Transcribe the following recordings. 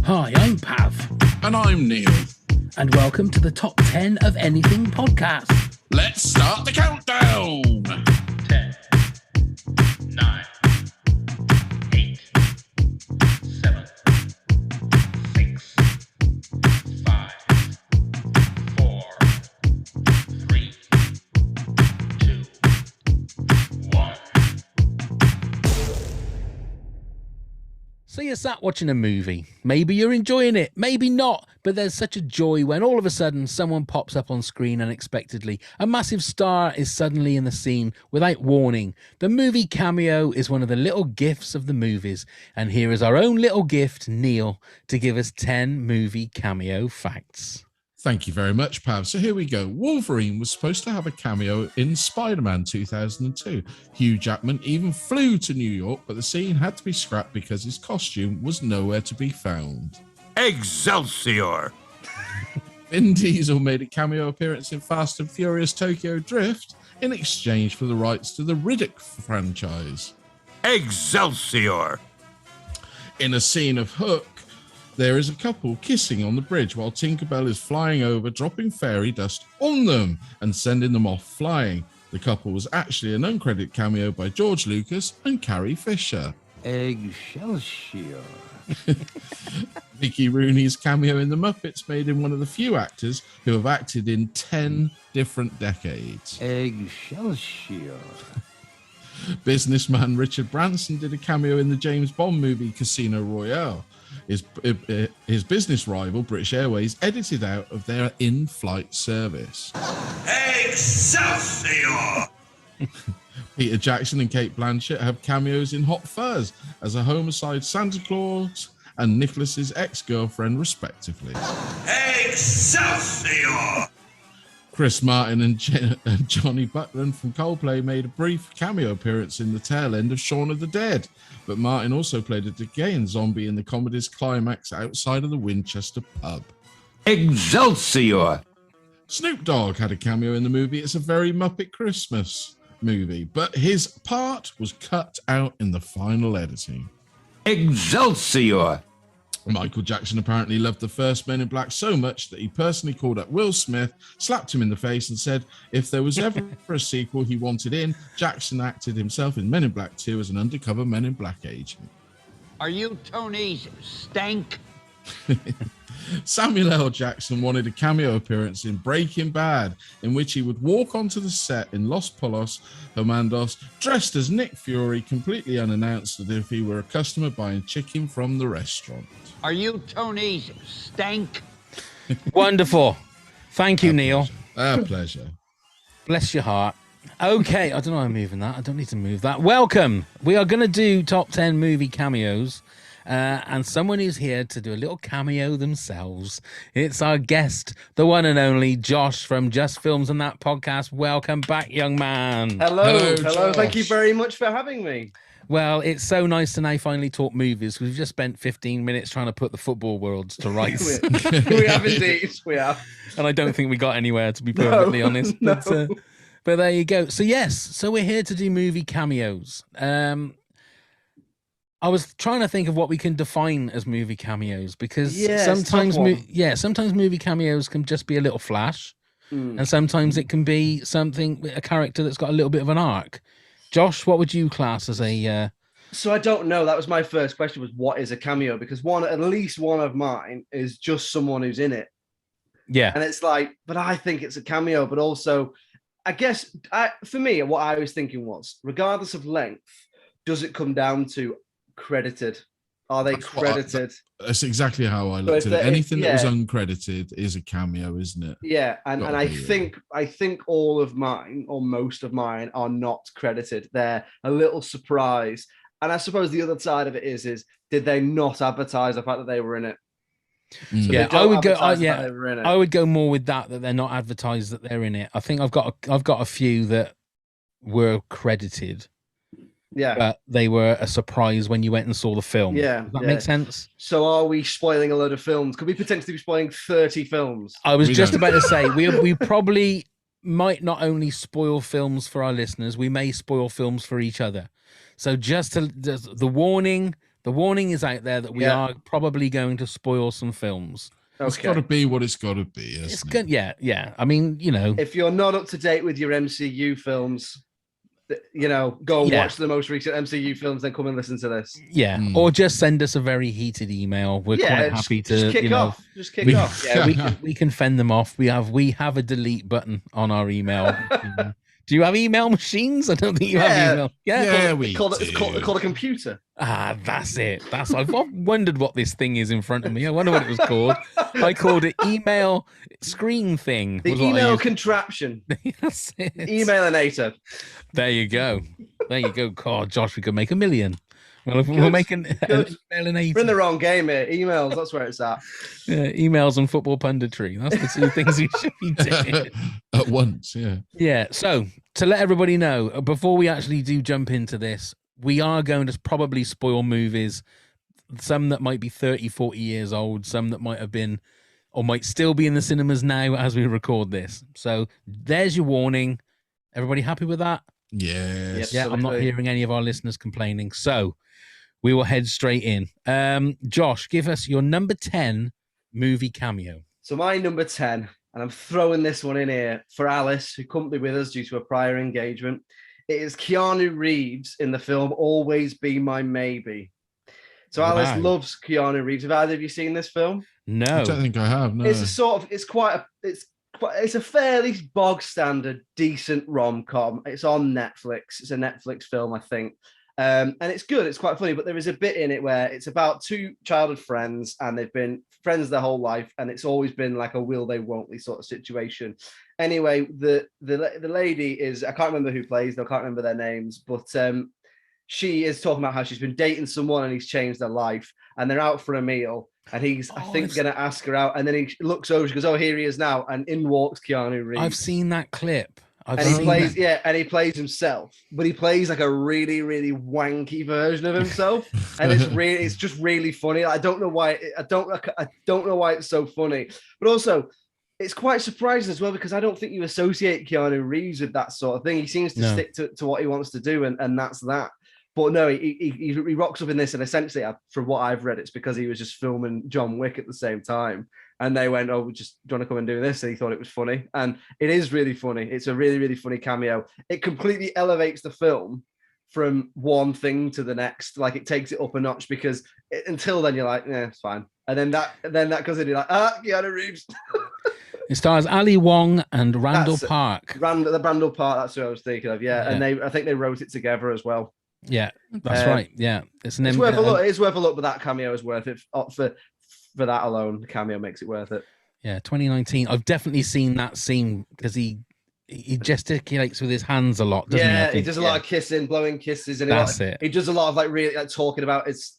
Hi, I'm Pav. And I'm Neil. And welcome to the Top 10 of Anything podcast. Let's start the countdown. 10, 9, 8, 7, 6, 5, 4, 3, 2, 1. So you're sat watching a movie. Maybe you're enjoying it, maybe not, but there's such a joy when all of a sudden someone pops up on screen unexpectedly. A massive star is suddenly in the scene without warning. The movie cameo is one of the little gifts of the movies. And here is our own little gift, Neil, to give us 10 movie cameo facts. Thank you very much, Pav. So here we go. Wolverine was supposed to have a cameo in Spider-Man 2002. Hugh Jackman even flew to New York, but the scene had to be scrapped because his costume was nowhere to be found. Excelsior! Vin Diesel made a cameo appearance in Fast and Furious Tokyo Drift in exchange for the rights to the Riddick franchise. Excelsior! In a scene of Hook, there is a couple kissing on the bridge while Tinkerbell is flying over, dropping fairy dust on them and sending them off flying. The couple was actually an uncredited cameo by George Lucas and Carrie Fisher. Excelsior. Mickey Rooney's cameo in The Muppets made him one of the few actors who have acted in 10 different decades. Excelsior. Businessman Richard Branson did a cameo in the James Bond movie Casino Royale. His business rival, British Airways, edited out of their in-flight service. Excelsior! Peter Jackson and Cate Blanchett have cameos in Hot Fuzz as a homicide Santa Claus and Nicholas's ex-girlfriend, respectively. Excelsior! Chris Martin and Johnny Butland from Coldplay made a brief cameo appearance in the tail end of Shaun of the Dead, but Martin also played a decaying zombie in the comedy's climax outside of the Winchester pub. Excelsior. Snoop Dogg had a cameo in the movie It's a Very Muppet Christmas movie, but his part was cut out in the final editing. Excelsior. Michael Jackson apparently loved the first Men in Black so much that he personally called up Will Smith, slapped him in the face and said if there was ever a sequel he wanted in, Jackson acted himself in Men in Black 2 as an undercover Men in Black agent. Are you Tony's stank? Samuel L. Jackson wanted a cameo appearance in Breaking Bad, in which he would walk onto the set in Los Polos Hermanos, dressed as Nick Fury, completely unannounced, as if he were a customer buying chicken from the restaurant. Are you Tony's stank? Wonderful. Thank you, Neil. Our pleasure. Bless your heart. Okay, I don't know how I'm moving that. I don't need to move that. Welcome. We are going to do top 10 movie cameos. And someone who's here to do a little cameo themselves. It's our guest, the one and only Josh from Just Films and That podcast. Welcome back, young man. Hello. Josh. Thank you very much for having me. Well, it's so nice to now finally talk movies. We've just spent 15 minutes trying to put the football worlds to rights. We have indeed. We have. And I don't think we got anywhere, to be perfectly honest. No. But there you go. So yes, so we're here to do movie cameos. I was trying to think of what we can define as movie cameos, because sometimes movie cameos can just be a little flash, and sometimes it can be a character that's got a little bit of an arc. Josh, what would you class as a? So I don't know. That was my first question: was what is a cameo? Because at least one of mine is just someone who's in it. Yeah, and it's like, but I think it's a cameo. But also, I guess for me, what I was thinking was, regardless of length, does it come down to credited? Are they credited? That's exactly how I looked at it. Anything that was uncredited is a cameo, isn't it? Yeah, and I think all of mine, or most of mine, are not credited. They're a little surprise. And I suppose the other side of it is did they not advertise the fact that they were in it? So yeah, I would go more with that they're not advertised that they're in it. I think I've got a few that were credited. Yeah, but they were a surprise when you went and saw the film. Yeah, does that make sense? So are we spoiling a load of films? Could we potentially be spoiling 30 films? I was just about to say we probably might not only spoil films for our listeners, we may spoil films for each other. So just the warning, The warning is out there that we Yeah. are probably going to spoil some films. It's got to be what it's got to be. It's Isn't good. it? Yeah. I mean, If you're not up to date with your MCU films, go and watch the most recent MCU films, then come and listen to this. yeah. Or just send us a very heated email. We're quite happy to just kick off. Just kick off. Yeah, we can fend them off. We have a delete button on our email. Do you have email machines? I don't think you have email. Yeah, It's called a computer. Ah, that's it. I've wondered what this thing is in front of me. I wonder what it was called. I called it email screen thing. The email contraption. That's it. Emailinator. There you go. God, Josh, we could make $1 million. Well, if we're making an emailinator. We're in the wrong game here. Emails, that's where it's at. Yeah, emails and football punditry. That's the two things we should be doing at once. Yeah. Yeah. So to let everybody know, before we actually do jump into this, we are going to probably spoil movies, some that might be 30, 40 years old, some that might have been or might still be in the cinemas now as we record this. So there's your warning. Everybody happy with that? Yes. Yeah, I'm not hearing any of our listeners complaining. So we will head straight in. Josh, give us your number 10 movie cameo. So my number 10, and I'm throwing this one in here for Alice, who couldn't be with us due to a prior engagement. It is Keanu Reeves in the film Always Be My Maybe. So Alice loves Keanu Reeves. Have either of you seen this film? No. I don't think I have. No. It's a fairly bog standard, decent rom-com. It's on Netflix. It's a Netflix film, I think. And it's good. It's quite funny, but there is a bit in it where it's about two childhood friends and they've been friends their whole life. And it's always been like a will they, won't they sort of situation. Anyway, the lady is, I can't remember who plays, I can't remember their names, but she is talking about how she's been dating someone and he's changed their life. And they're out for a meal. And he's, I think, going to ask her out. And then he looks over, she goes, oh, here he is now. And in walks Keanu Reeves. I've seen that clip. And he plays himself, but he plays like a really, really wanky version of himself. And it's just really funny. I don't know why. I don't know why it's so funny. But also, it's quite surprising as well, because I don't think you associate Keanu Reeves with that sort of thing. He seems to stick to what he wants to do. And that's that. But no, he rocks up in this, and essentially, from what I've read, it's because he was just filming John Wick at the same time, and they went, "Oh, do you want to come and do this?" And he thought it was funny, and it is really funny. It's a really, really funny cameo. It completely elevates the film from one thing to the next. Like, it takes it up a notch, because until then you're like, "Yeah, it's fine," and then that goes in, you're like, Keanu Reeves. It stars Ali Wong and Randall Park. Randall Park. That's who I was thinking of. Yeah, and I think they wrote it together as well. Yeah, that's right. Yeah, it's worth a look. It is worth a look, but that cameo is worth it for that alone. The cameo makes it worth it. Yeah, 2019. I've definitely seen that scene because he gesticulates with his hands a lot. Doesn't he does a lot of kissing, blowing kisses, and he does a lot of really talking about his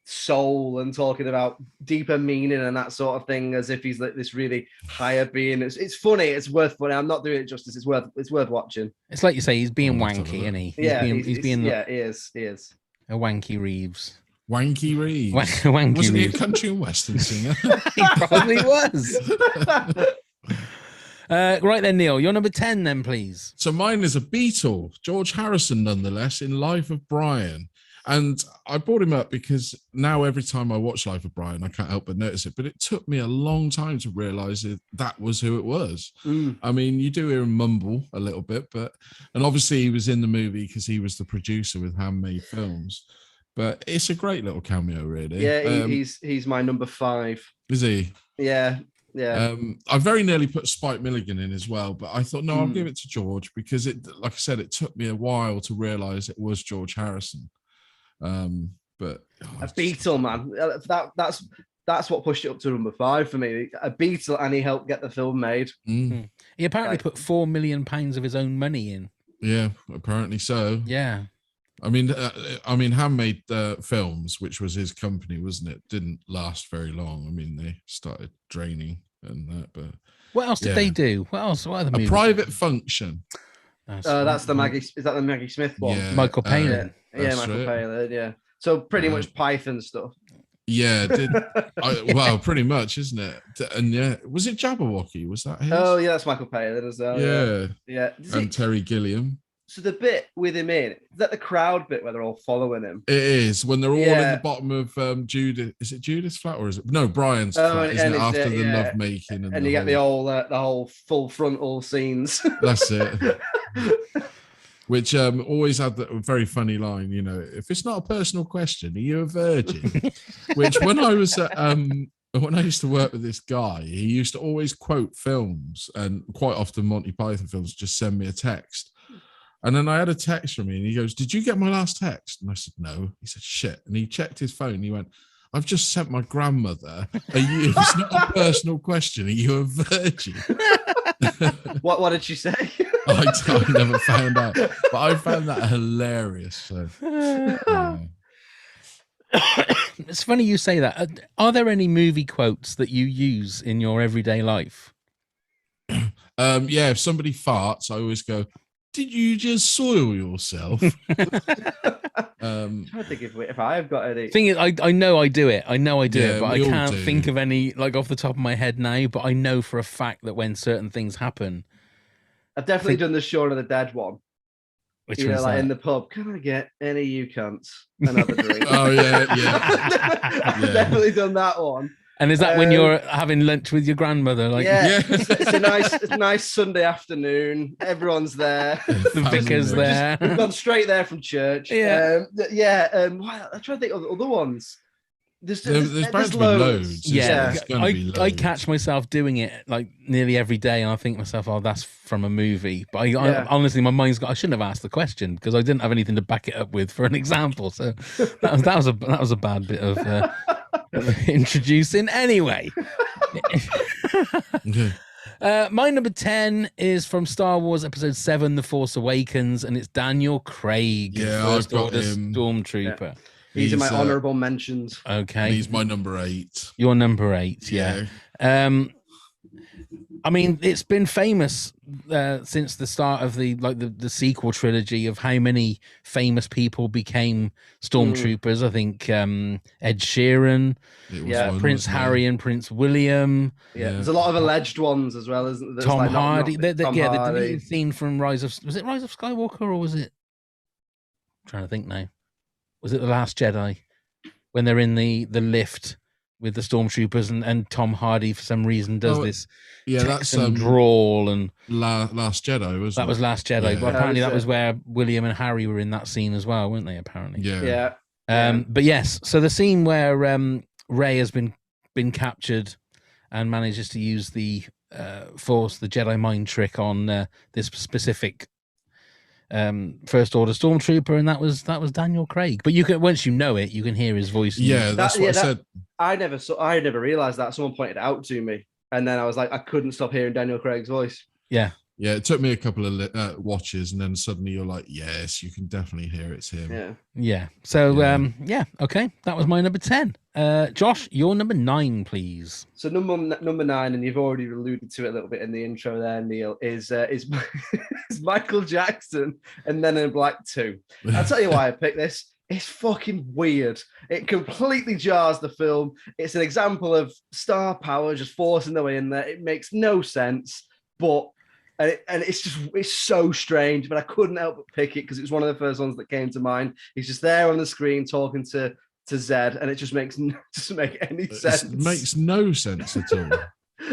soul and talking about deeper meaning and that sort of thing, as if he's like this really higher being. It's funny. It's worth funny. I'm not doing it justice. It's worth watching. It's like you say, he's being wanky, isn't he? He is a wanky Reeves. Wanky Reeves. Wanky Wasn't Reeves. he a country and western singer? He probably was. Right then, Neil, your number 10 then, please. So mine is a Beatle, George Harrison, nonetheless, in Life of Brian. And I brought him up because now every time I watch Life of Brian, I can't help but notice it. But it took me a long time to realize that was who it was. I mean, you do hear him mumble a little bit, and obviously he was in the movie because he was the producer with Handmade Films. But it's a great little cameo, really. Yeah, he's my number 5. Is he? Yeah. Yeah. I very nearly put Spike Milligan in as well, but I thought, no, I'll give it to George, because like I said, it took me a while to realize it was George Harrison. But a Beatle, man, that's what pushed it up to number 5 for me. A Beatle, and he helped get the film made. He apparently put £4 million of his own money in. Yeah, apparently so. Yeah. I mean, Handmade Films, which was his company, wasn't it? Didn't last very long. I mean, they started draining and that. But what else did they do? What else? What other movies? A Private Function. That's the Maggie. Is that the Maggie Smith one? Yeah, Michael Palin. Michael Palin. Yeah. So pretty much Python stuff. Yeah, well, pretty much, isn't it? And yeah, was it Jabberwocky? Was that his? Oh yeah, that's Michael Palin as well. Yeah. Yeah. And Terry Gilliam. So the bit with him in, is that the crowd bit where they're all following him? It is when they're all in Yeah. the bottom of Judith. Is it Judith's flat or is it no Brian's Oh, flat? Isn't and it it's, after the yeah. love making And you get the whole full frontal scenes. That's it. Which always had a very funny line, you know, if it's not a personal question, are you a virgin? Which when I was when I used to work with this guy, he used to always quote films, and quite often Monty Python films, just send me a text. And then I had a text from me and he goes, "Did you get my last text?" And I said, "No." He said, "Shit." And he checked his phone. He went, "I've just sent my grandmother. If it's not a personal question, are you a virgin?" What did she say? I never found out, but I found that hilarious. So, It's funny you say that. Are there any movie quotes that you use in your everyday life? Yeah, if somebody farts, I always go, "Did you just soil yourself?" I'm trying to think if I've got any. Thing is, I know I do it. I know I do Yeah, it, but I we all can't do. think of any like off the top of my head now. But I know for a fact that when certain things happen, I've definitely done the Shaun of the Dead one. which You know, one's like that? in the pub, can I get any of you cunts another drink? Oh yeah. I've definitely done that one. And is that when you're having lunch with your grandmother? Like, Yeah, it's a nice Sunday afternoon. Everyone's there. the vicar's there. We've gone straight there from church. Yeah. I'm trying to think of other ones. There's bound to be loads. Yeah, There's gonna be I loads. catch myself doing it like nearly every day, and I think to myself, "Oh, that's from a movie." But I honestly, my mind's got. I shouldn't have asked the question because I didn't have anything to back it up with for an example. So that was a bad bit of introducing. Anyway, my number 10 is from Star Wars Episode 7, The Force Awakens, and it's Daniel Craig, Yeah, First I've got Order him. Stormtrooper. Yeah. He's in my honourable mentions. Okay, He's my number 8. You're number 8. Yeah. I mean, it's been famous since the start of the sequel trilogy of how many famous people became stormtroopers. I think Ed Sheeran, Prince Harry and Prince William. Yeah, there's a lot of alleged ones as well, isn't there? Tom Hardy. Tom The Hardy. deleted scene from Rise of Skywalker, or was it? I'm trying to think now. Was it The Last Jedi when they're in the lift with the stormtroopers and Tom Hardy for some reason does this Texan drawl and Last Jedi was that was Last Jedi, but apparently that was where William and Harry were in that scene as well, weren't they? Apparently, yeah. But yes, so the scene where Rey has been captured and manages to use the Force, the Jedi mind trick on this specific First Order stormtrooper, and that was Daniel Craig. But you can, once you know it, you can hear his voice. Yeah, that's what I said. I never realized that. Someone pointed it out to me, and then I was like, I couldn't stop hearing Daniel Craig's voice. Yeah. It took me a couple of watches, and then suddenly you're like, yes, you can definitely hear it's him. Yeah. So okay, that was my number 10. Josh, your number 9, please. So number 9, and you've already alluded to it a little bit in the intro there, Neil, is Michael Jackson and Men in Black 2. I'll tell you why I picked this. It's fucking weird. It completely jars the film. It's an example of star power just forcing their way in there. It makes no sense, but it's so strange. But I couldn't help but pick it because it was one of the first ones that came to mind. He's just there on the screen talking to Zed, and it just doesn't make any sense. It makes no sense at all.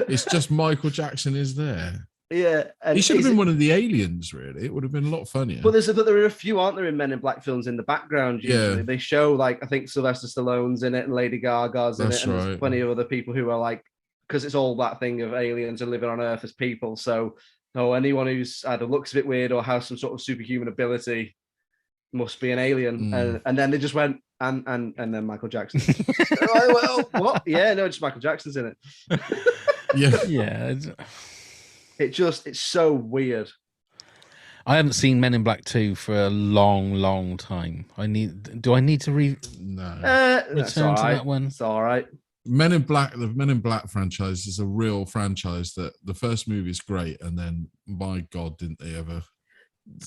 It's just Michael Jackson is there. Yeah, and he should have been one of the aliens. Really, it would have been a lot funnier. But there are a few, aren't there, in Men in Black films in the background? Usually. They show, like, I think Sylvester Stallone's in it and Lady Gaga's in it, and there's plenty of other people who are like, because it's all that thing of aliens are living on Earth as people. So, anyone who's either looks a bit weird or has some sort of superhuman ability must be an alien. And then they just went and then Michael Jackson. Well, what? Yeah, no, just Michael Jackson's in it. Yeah. It's so weird. I haven't seen Men in Black 2 for a long, long time. Do I need to return to that one? It's all right. The Men in Black franchise is a real franchise that the first movie is great, and then my God, didn't they ever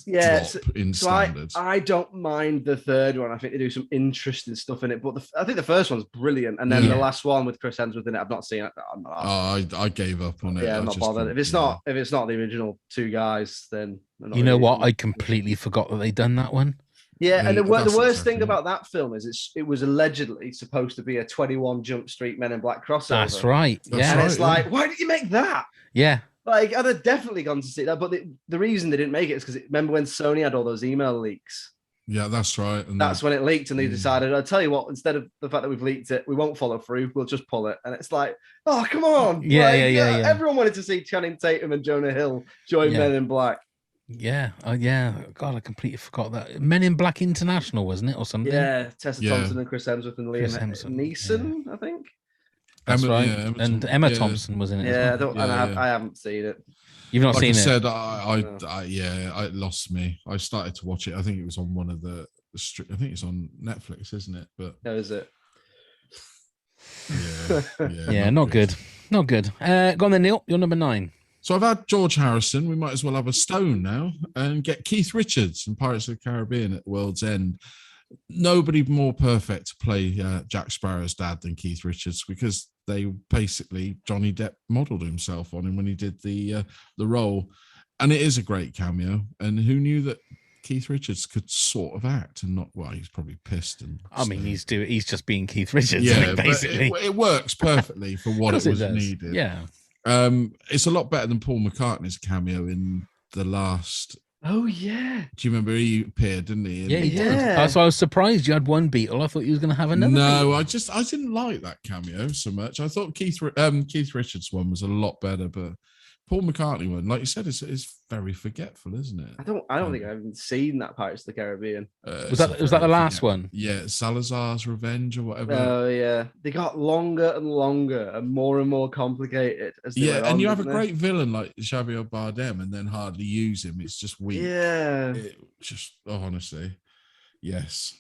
Yeah, drop in so I, standards. I don't mind the third one. I think they do some interesting stuff in it, but I think the first one's brilliant, and then Yeah. the last one with Chris Hemsworth in it, I've not seen it. I'm not, I gave up on it. yeah, I I'm not just bothered. thought, If it's not the original two guys, then I'm not You know really- what? I completely forgot that they'd done that one. Yeah, and the That's worst exactly thing it. about that film is it was allegedly supposed to be a 21 Jump Street Men in Black crossover. That's right. That's Yeah. And right. it's like, why did you make that? Yeah. Like, I'd have definitely gone to see that, but the reason they didn't make it is because remember when Sony had all those email leaks? Yeah, that's right. And That's when it leaked, and they Mm. decided, I'll tell you what, instead of the fact that we've leaked it, we won't follow through, we'll just pull it. And it's like, oh, come on. Yeah, Like, yeah. Everyone wanted to see Channing Tatum and Jonah Hill join Yeah. Men in Black. Yeah. Oh, yeah. God, I completely forgot that. Men in Black International, wasn't it, or something? Yeah, Tessa Yeah. Thompson and Chris Hemsworth and Liam Chris Hemsworth, Neeson, I think. That's Emma- right. yeah, Emma and Thompson, Emma yeah. Thompson was in it. Yeah, as well. I haven't seen it. You've not like seen I it. said, it lost me. I started to watch it. I think it was on one of the I think it's on Netflix, isn't it? But No, is it? Yeah, not good. Not good. Go on then, Neil. You're number 9. So I've had George Harrison. We might as well have a stone now and get Keith Richards in Pirates of the Caribbean at World's End. Nobody more perfect to play Jack Sparrow's dad than Keith Richards, because they basically Johnny Depp modelled himself on him when he did the role, and it is a great cameo. And who knew that Keith Richards could sort of act and not? Well, he's probably pissed and. I mean, he's just being Keith Richards. Yeah, basically. but it works perfectly for what it was needed. Yeah. It's a lot better than Paul McCartney's cameo in the last. Oh yeah. Do you remember he appeared, didn't he? Yeah, he did. Yeah. So I was surprised you had one Beatle. I thought you was going to have another. No, Beatle. I didn't like that cameo so much. I thought Keith Richards one was a lot better, but Paul McCartney one, like you said, is very forgetful, isn't it? I don't think I've even seen that Pirates of the Caribbean. Was that the last one? Yeah, Salazar's Revenge or whatever. Oh yeah, they got longer and longer and more complicated. As they went And on, you have a didn't they? great villain like Xavier Bardem, and then hardly use him. It's just weak. Yeah. Honestly, yes.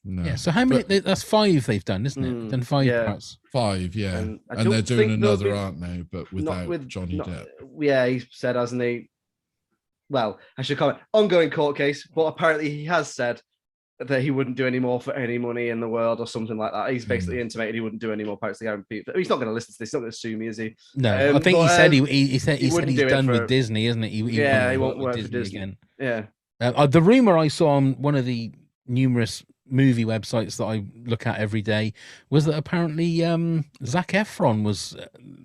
No. Yeah. So how many? But That's 5 they've done, isn't it? Done 5 yeah. parts. 5, yeah. And I And they're don't doing think there'll another, be- aren't they? But Not without Johnny not- Depp. Yeah, he said, hasn't he? Well, I should comment. Ongoing court case, but apparently he has said that he wouldn't do any more for any money in the world or something like that. He's basically intimated he wouldn't do any more Pirates of the Caribbean. He's not going to listen to this. He's not going to sue me, is he? No, I think but, he said he said he he's wouldn't do it done for- with Disney, isn't it? He won't work for with Disney again. Yeah. The rumor I saw on one of the numerous movie websites that I look at every day was that apparently Zac Efron was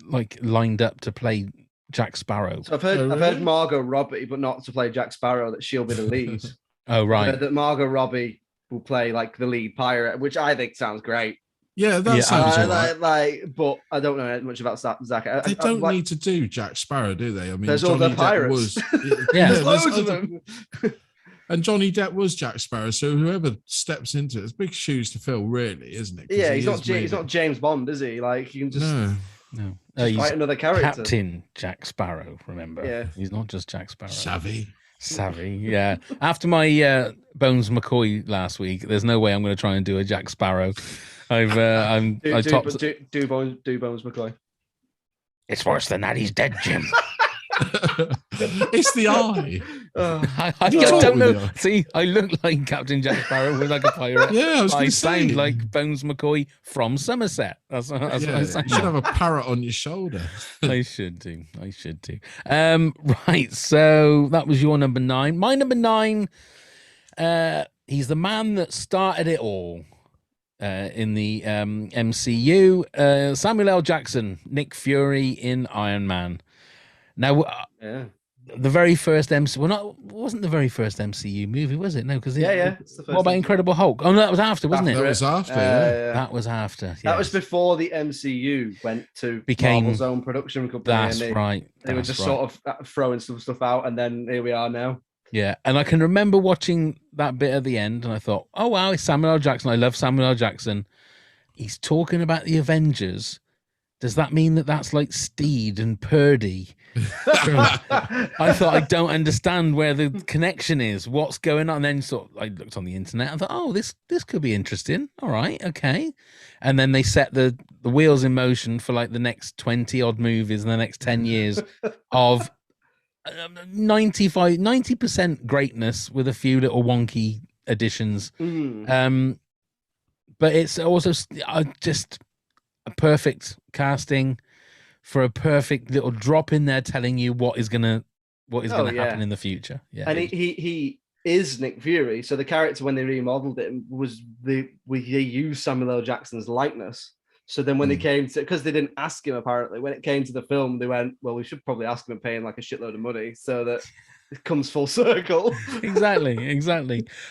like lined up to play Jack Sparrow. So I've heard Margot Robbie, but not to play Jack Sparrow, that she'll be the lead. Oh I've right. heard that Margot Robbie will play like the lead pirate, which I think sounds great. Yeah, that sounds all right. But I don't know much about Zac. They don't need to do Jack Sparrow, do they? I mean, There's all the Depp pirates. Yeah. There's loads there's of other- them. And Johnny Depp was Jack Sparrow, so whoever steps into it, it's big shoes to fill, really, isn't it? 'Cause Yeah, he he's is not James Bond, is he? Like you can just No. fight He's another character. Captain Jack Sparrow, remember? Yeah. He's not just Jack Sparrow. savvy. Savvy, yeah. After my Bones McCoy last week, there's no way I'm going to try and do a Jack Sparrow. I topped. Do Bones McCoy. It's worse than that. He's dead, Jim. It's the eye. I talk don't know. with you. See, I look like Captain Jack Sparrow with like a pirate. Yeah, I was I going to sound say. like Bones McCoy from Somerset. That's what I You sound should have a parrot on your shoulder. I should do. Right. So that was your number 9. My number 9. He's the man that started it all in the MCU. Samuel L. Jackson, Nick Fury in Iron Man. Now, Yeah. the very first wasn't the very first MCU movie, was it? No, because Yeah. It's the first What about one. Incredible Hulk? Oh no, that was after, wasn't That it? was after. Yeah. That was after. That was yes. before the MCU went to Became- Marvel's own production company. That's and right. They were that's just right. sort of throwing some stuff out, and then here we are now. Yeah, and I can remember watching that bit at the end, and I thought, "Oh wow, it's Samuel L. Jackson. I love Samuel L. Jackson. He's talking about the Avengers. Does that mean that that's like Steed and Purdy?" I thought, I don't understand where the connection is. What's going on? And then I looked on the internet. I thought, oh, this could be interesting. All right, okay. And then they set the wheels in motion for like the next 20 odd movies in the next 10 years of 90% greatness with a few little wonky additions. But it's also just a perfect casting for a perfect little drop in there telling you what is gonna happen in the future. Yeah, and he is Nick Fury. So the character, when they remodeled it, was they used Samuel L. Jackson's likeness. So then when they came to, because they didn't ask him, apparently, when it came to the film, they went, well, we should probably ask him and pay him like a shitload of money so that it comes full circle. Exactly.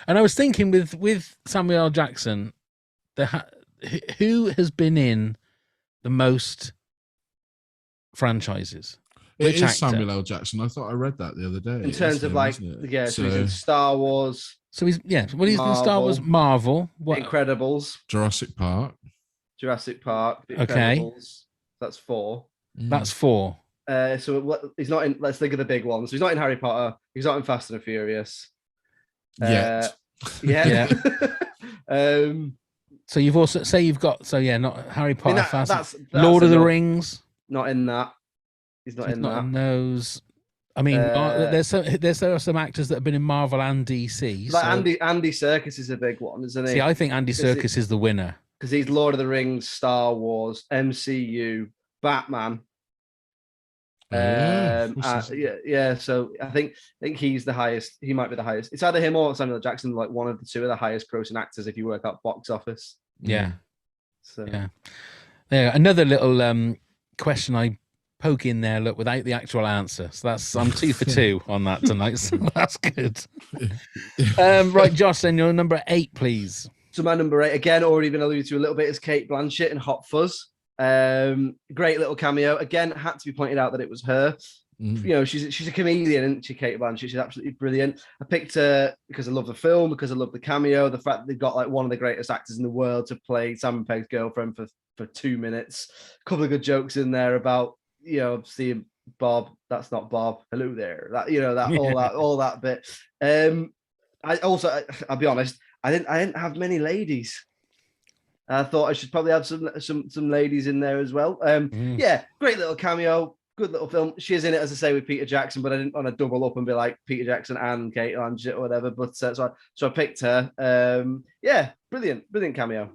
And I was thinking with Samuel L. Jackson, who has been in the most franchises? Which actor? Samuel L. Jackson. I thought I read that the other day. In terms of so he's in Star Wars. So he's he's in Star Wars, Marvel, Incredibles, Jurassic Park, The Incredibles. That's 4. That's 4. So he's not in. Let's think of the big ones. He's not in Harry Potter. He's not in Fast and the Furious. Yeah. So you've also not Harry Potter, Fast, Lord of the Rings. Not in that. He's not in that. In those. I mean, there's some actors that have been in Marvel and DC. Like Andy Serkis is a big one, isn't he? See, I think Andy Serkis is the winner because he's Lord of the Rings, Star Wars, MCU, Batman. So I think he's the highest. He might be the highest. It's either him or Samuel L. Jackson, like one of the two of the highest grossing actors if you work out box office. Yeah. So there. Another little question I poke in there, look, without the actual answer. So I'm 2 for 2 on that tonight. So that's good. Right, Josh, then your number 8, please. So my number 8, again, already been alluded to a little bit, is Kate Blanchett in Hot Fuzz. Great little cameo. Again, had to be pointed out that it was her. You know, she's a comedian, isn't she, Kate Blanchett? She's absolutely brilliant. I picked her because I love the film, because I love the cameo, the fact that they've got like one of the greatest actors in the world to play Simon Pegg's girlfriend for 2 minutes. A couple of good jokes in there about, you know, seeing Bob, that's not Bob, hello there, that, you know, that all that bit. I'll be honest, I didn't have many ladies. I thought I should probably have some ladies in there as well. Yeah, great little cameo, good little film. She is in it, as I say, with Peter Jackson, but I didn't want to double up and be like Peter Jackson and Kate Blanchett or whatever. But so I picked her. Yeah, brilliant cameo.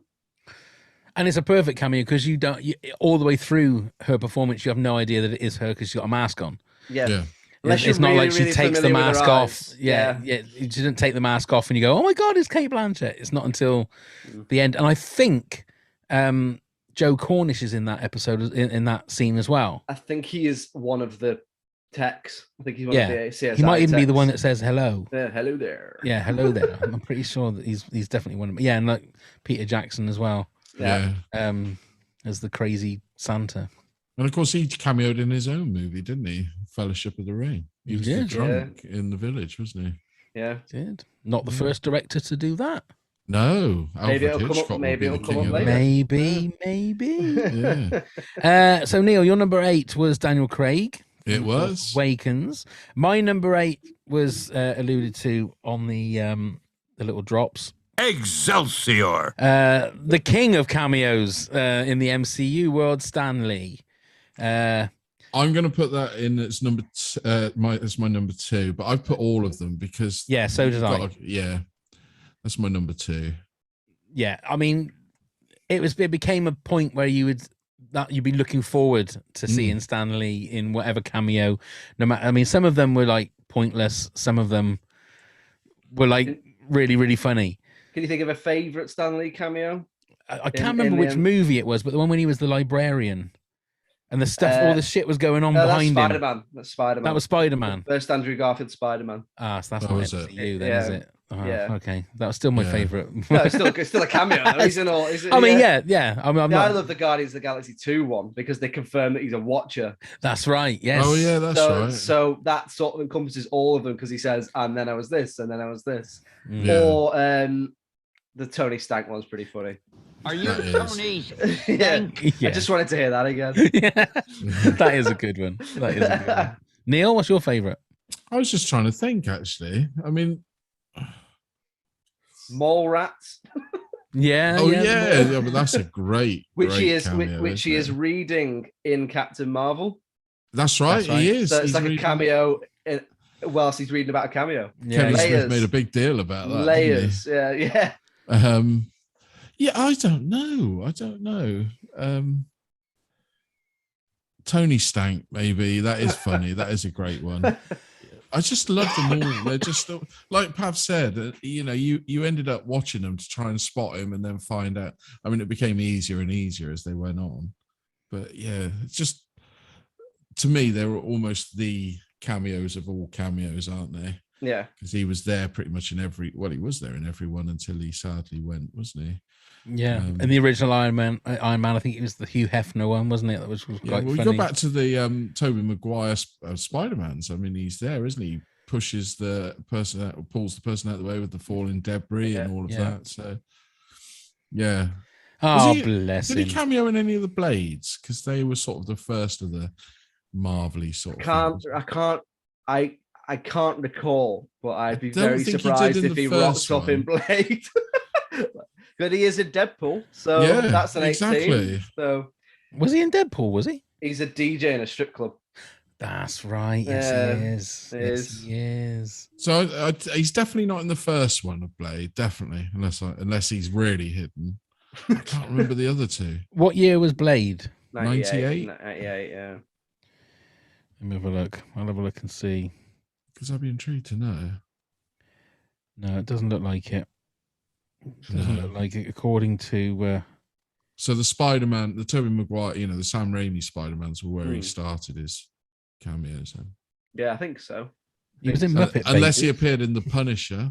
And it's a perfect cameo because all the way through her performance, you have no idea that it is her because she's got a mask on. Yeah. It's not like she takes the mask off. Yeah. She didn't take the mask off and you go, oh my God, it's Kate Blanchett. It's not until the end. And I think Joe Cornish is in that episode, in that scene as well. I think he is one of the techs. I think he's one of the CSI He might even techs. be the one that says hello. Hello there. Yeah, hello there. I'm pretty sure that he's definitely one of them. Yeah, and like Peter Jackson as well. Yeah. As the crazy Santa. And of course, he cameoed in his own movie, didn't he? Fellowship of the Ring. He was the drunk in the village, wasn't he? Yeah. He did. Not the first director to do that. No. Maybe it'll come up. Maybe it'll come up later. Maybe. So Neil, your number 8 was Daniel Craig. It was Awakens. My number 8 was alluded to on the little drops. Excelsior! The king of cameos in the MCU world, Stan Lee. I'm going to put that in. It's my number 2, but I've put all of them because so did I. That's my number 2. Yeah, I mean, it became a point where you'd be looking forward to seeing Stan Lee in whatever cameo. No matter, I mean, some of them were like pointless. Some of them were like really, really funny. Can you think of a favorite Stan Lee cameo? I can't remember which movie it was, but the one when he was the librarian and the stuff, all the shit was going on behind him. That's Spider-Man. That was Spider-Man. First Andrew Garfield Spider-Man. So that's not MCU then, is it? Yeah. Okay, that was still my favorite. No, it's still a cameo. Though. He's in all. I mean, yeah. I love the Guardians of the Galaxy 2 one because they confirm that he's a Watcher. That's right. Yes. Oh yeah, that's right. So that sort of encompasses all of them because he says, "And then I was this, and then I was this." Yeah. Or the Tony Stank one's pretty funny. Are you Tony Stank? Yeah. I just wanted to hear that again. That is a good one. Neil, what's your favorite? I was just trying to think. Actually, I mean. Mole Rats. Yeah, but that's a great he is reading in Captain Marvel. That's right. He is. So it's like a cameo whilst he's reading about a cameo. Yeah, Kevin Smith layers. made a big deal about that. Layers. Yeah. Yeah, I don't know. Tony Stank, maybe. That is funny. That is a great one. I just love them all. They're just like Pav said, you ended up watching them to try and spot him and then find out. I mean, it became easier and easier as they went on. But yeah, it's just, to me, they were almost the cameos of all cameos, aren't they? Yeah. Because he was there pretty much in he was there in every one until he sadly went, wasn't he? Yeah, and the original Iron Man, I think it was the Hugh Hefner one, wasn't it? That was quite funny. We go back to the Tobey Maguire Spider-Man's. I mean, he's there, isn't he? Pushes the person out, pulls the person out of the way with the falling debris and all of that. So, yeah. Oh, bless him. Did he cameo in any of the Blades? Because they were sort of the first of the Marvel-y sort of things. I can't recall, but I'd be very surprised if he rocks up in Blade. But he is in Deadpool, so that's an 18. Exactly. So was he in Deadpool? Was he? He's a DJ in a strip club. That's right. Yes, he is. He is. So he's definitely not in the first one of Blade. Definitely, unless he's really hidden. I can't remember the other two. What year was Blade? 98. 98. Yeah. Let me have a look. I'll have a look and see. Because I'd be intrigued to know. No, it doesn't look like it. Doesn't look like it, according to. So the Spider-Man, the Tobey Maguire, the Sam Raimi Spider-Mans were where he started his cameos. Then. Yeah, I think so. He was in Muppet unless he appeared in The Punisher,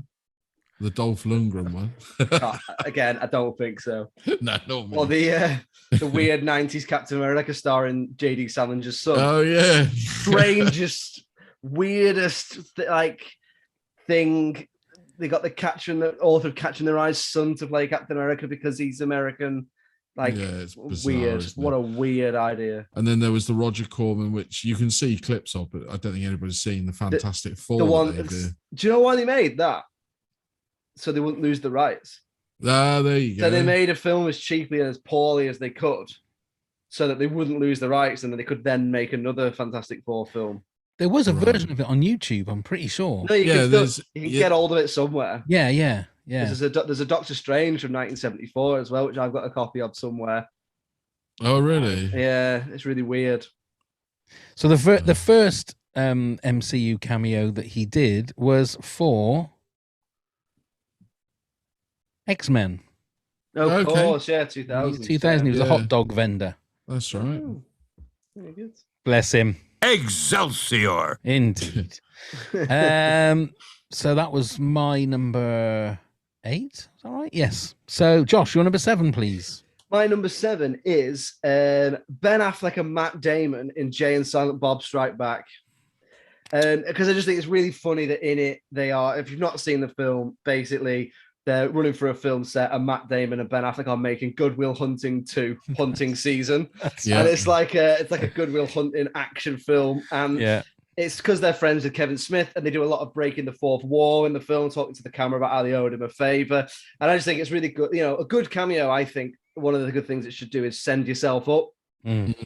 the Dolph Lundgren one. Again, I don't think so. No, not me. Or the weird 90s Captain America starring J.D. Salinger's son. Oh, yeah. Strangest, weirdest, thing. They got the author of Catching Their Eyes son to play Captain America because he's American. It's bizarre, weird. What a weird idea. And then there was the Roger Corman, which you can see clips of, but I don't think anybody's seen the Fantastic Four. The one. Do you know why they made that? So they wouldn't lose the rights. There you go. So they made a film as cheaply and as poorly as they could, so that they wouldn't lose the rights, and then they could then make another Fantastic Four film. There was a version of it on YouTube, I'm pretty sure. No, you can get hold of it somewhere. Yeah. There's a Doctor Strange from 1974 as well, which I've got a copy of somewhere. Oh, really? Yeah, it's really weird. So the first MCU cameo that he did was for X-Men. Of course, yeah, 2000. 2000, he was a hot dog vendor. That's right. Oh, very good. Bless him. Excelsior. Indeed. So that was my number 8. Is that right? Yes. So, Josh, your number 7, please. My number 7 is Ben Affleck and Matt Damon in Jay and Silent Bob Strike Back. Because I just think it's really funny that in it they are, if you've not seen the film, basically they're running for a film set and Matt Damon and Ben Affleck are making Good Will Hunting 2 hunting season. And it's like a Good Will Hunting action film. And it's because they're friends with Kevin Smith and they do a lot of breaking the fourth wall in the film, talking to the camera about how they owed him a favor. And I just think it's really good. A good cameo, I think one of the good things it should do is send yourself up.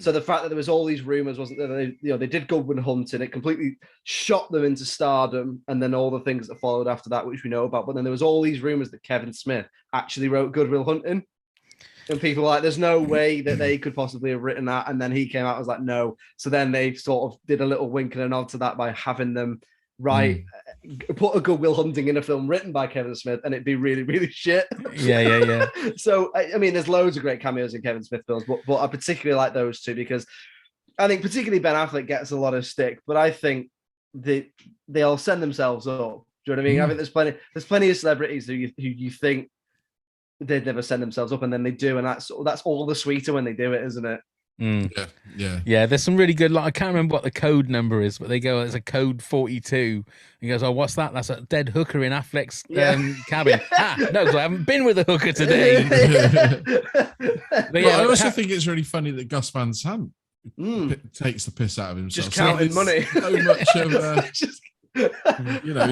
So the fact that there was all these rumors, wasn't there? They did Good Will Hunting. It completely shot them into stardom, and then all the things that followed after that, which we know about. But then there was all these rumors that Kevin Smith actually wrote Good Will Hunting, and people were like, "There's no way that they could possibly have written that." And then he came out and was like, "No." So then they sort of did a little wink and a nod to that by having them put a Good Will Hunting in a film written by Kevin Smith, and it'd be really, really shit. Yeah. So I mean, there's loads of great cameos in Kevin Smith films, but I particularly like those two because I think particularly Ben Affleck gets a lot of stick, but I think they all send themselves up. Do you know what I mean? I think there's plenty of celebrities who you think they'd never send themselves up, and then they do, and that's all the sweeter when they do it, isn't it? Yeah. There's some really good. I can't remember what the code number is, but they go, "It's a code 42." He goes, "Oh, what's that? That's a dead hooker in Affleck's cabin." No, because I haven't been with a hooker today. I also think it's really funny that Gus Van Sant takes the piss out of himself. Just counting money.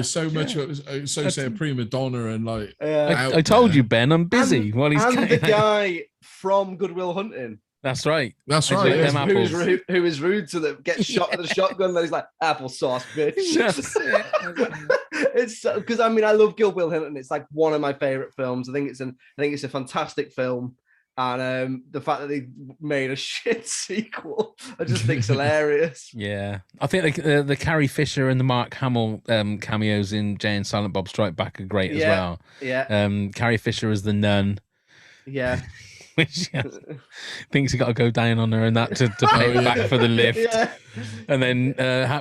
So much of so much of a prima donna and I told you, Ben, I'm busy. And the guy from Good Will Hunting. That's right. That's I right. like yeah. them Who is apples. rude, who is rude to them? Gets shot with a shotgun. Then he's like, applesauce, bitch. That's it. It's because I mean I love Kill Bill Hinton. It's like one of my favorite films. I think it's a fantastic film, and the fact that they made a shit sequel, I just think's hilarious. Yeah, I think the Carrie Fisher and the Mark Hamill cameos in Jay and Silent Bob Strike Back are great as well. Yeah, Carrie Fisher as the nun, yeah. which thinks he got to go down on her and that to pay her back for the lift. Yeah. And then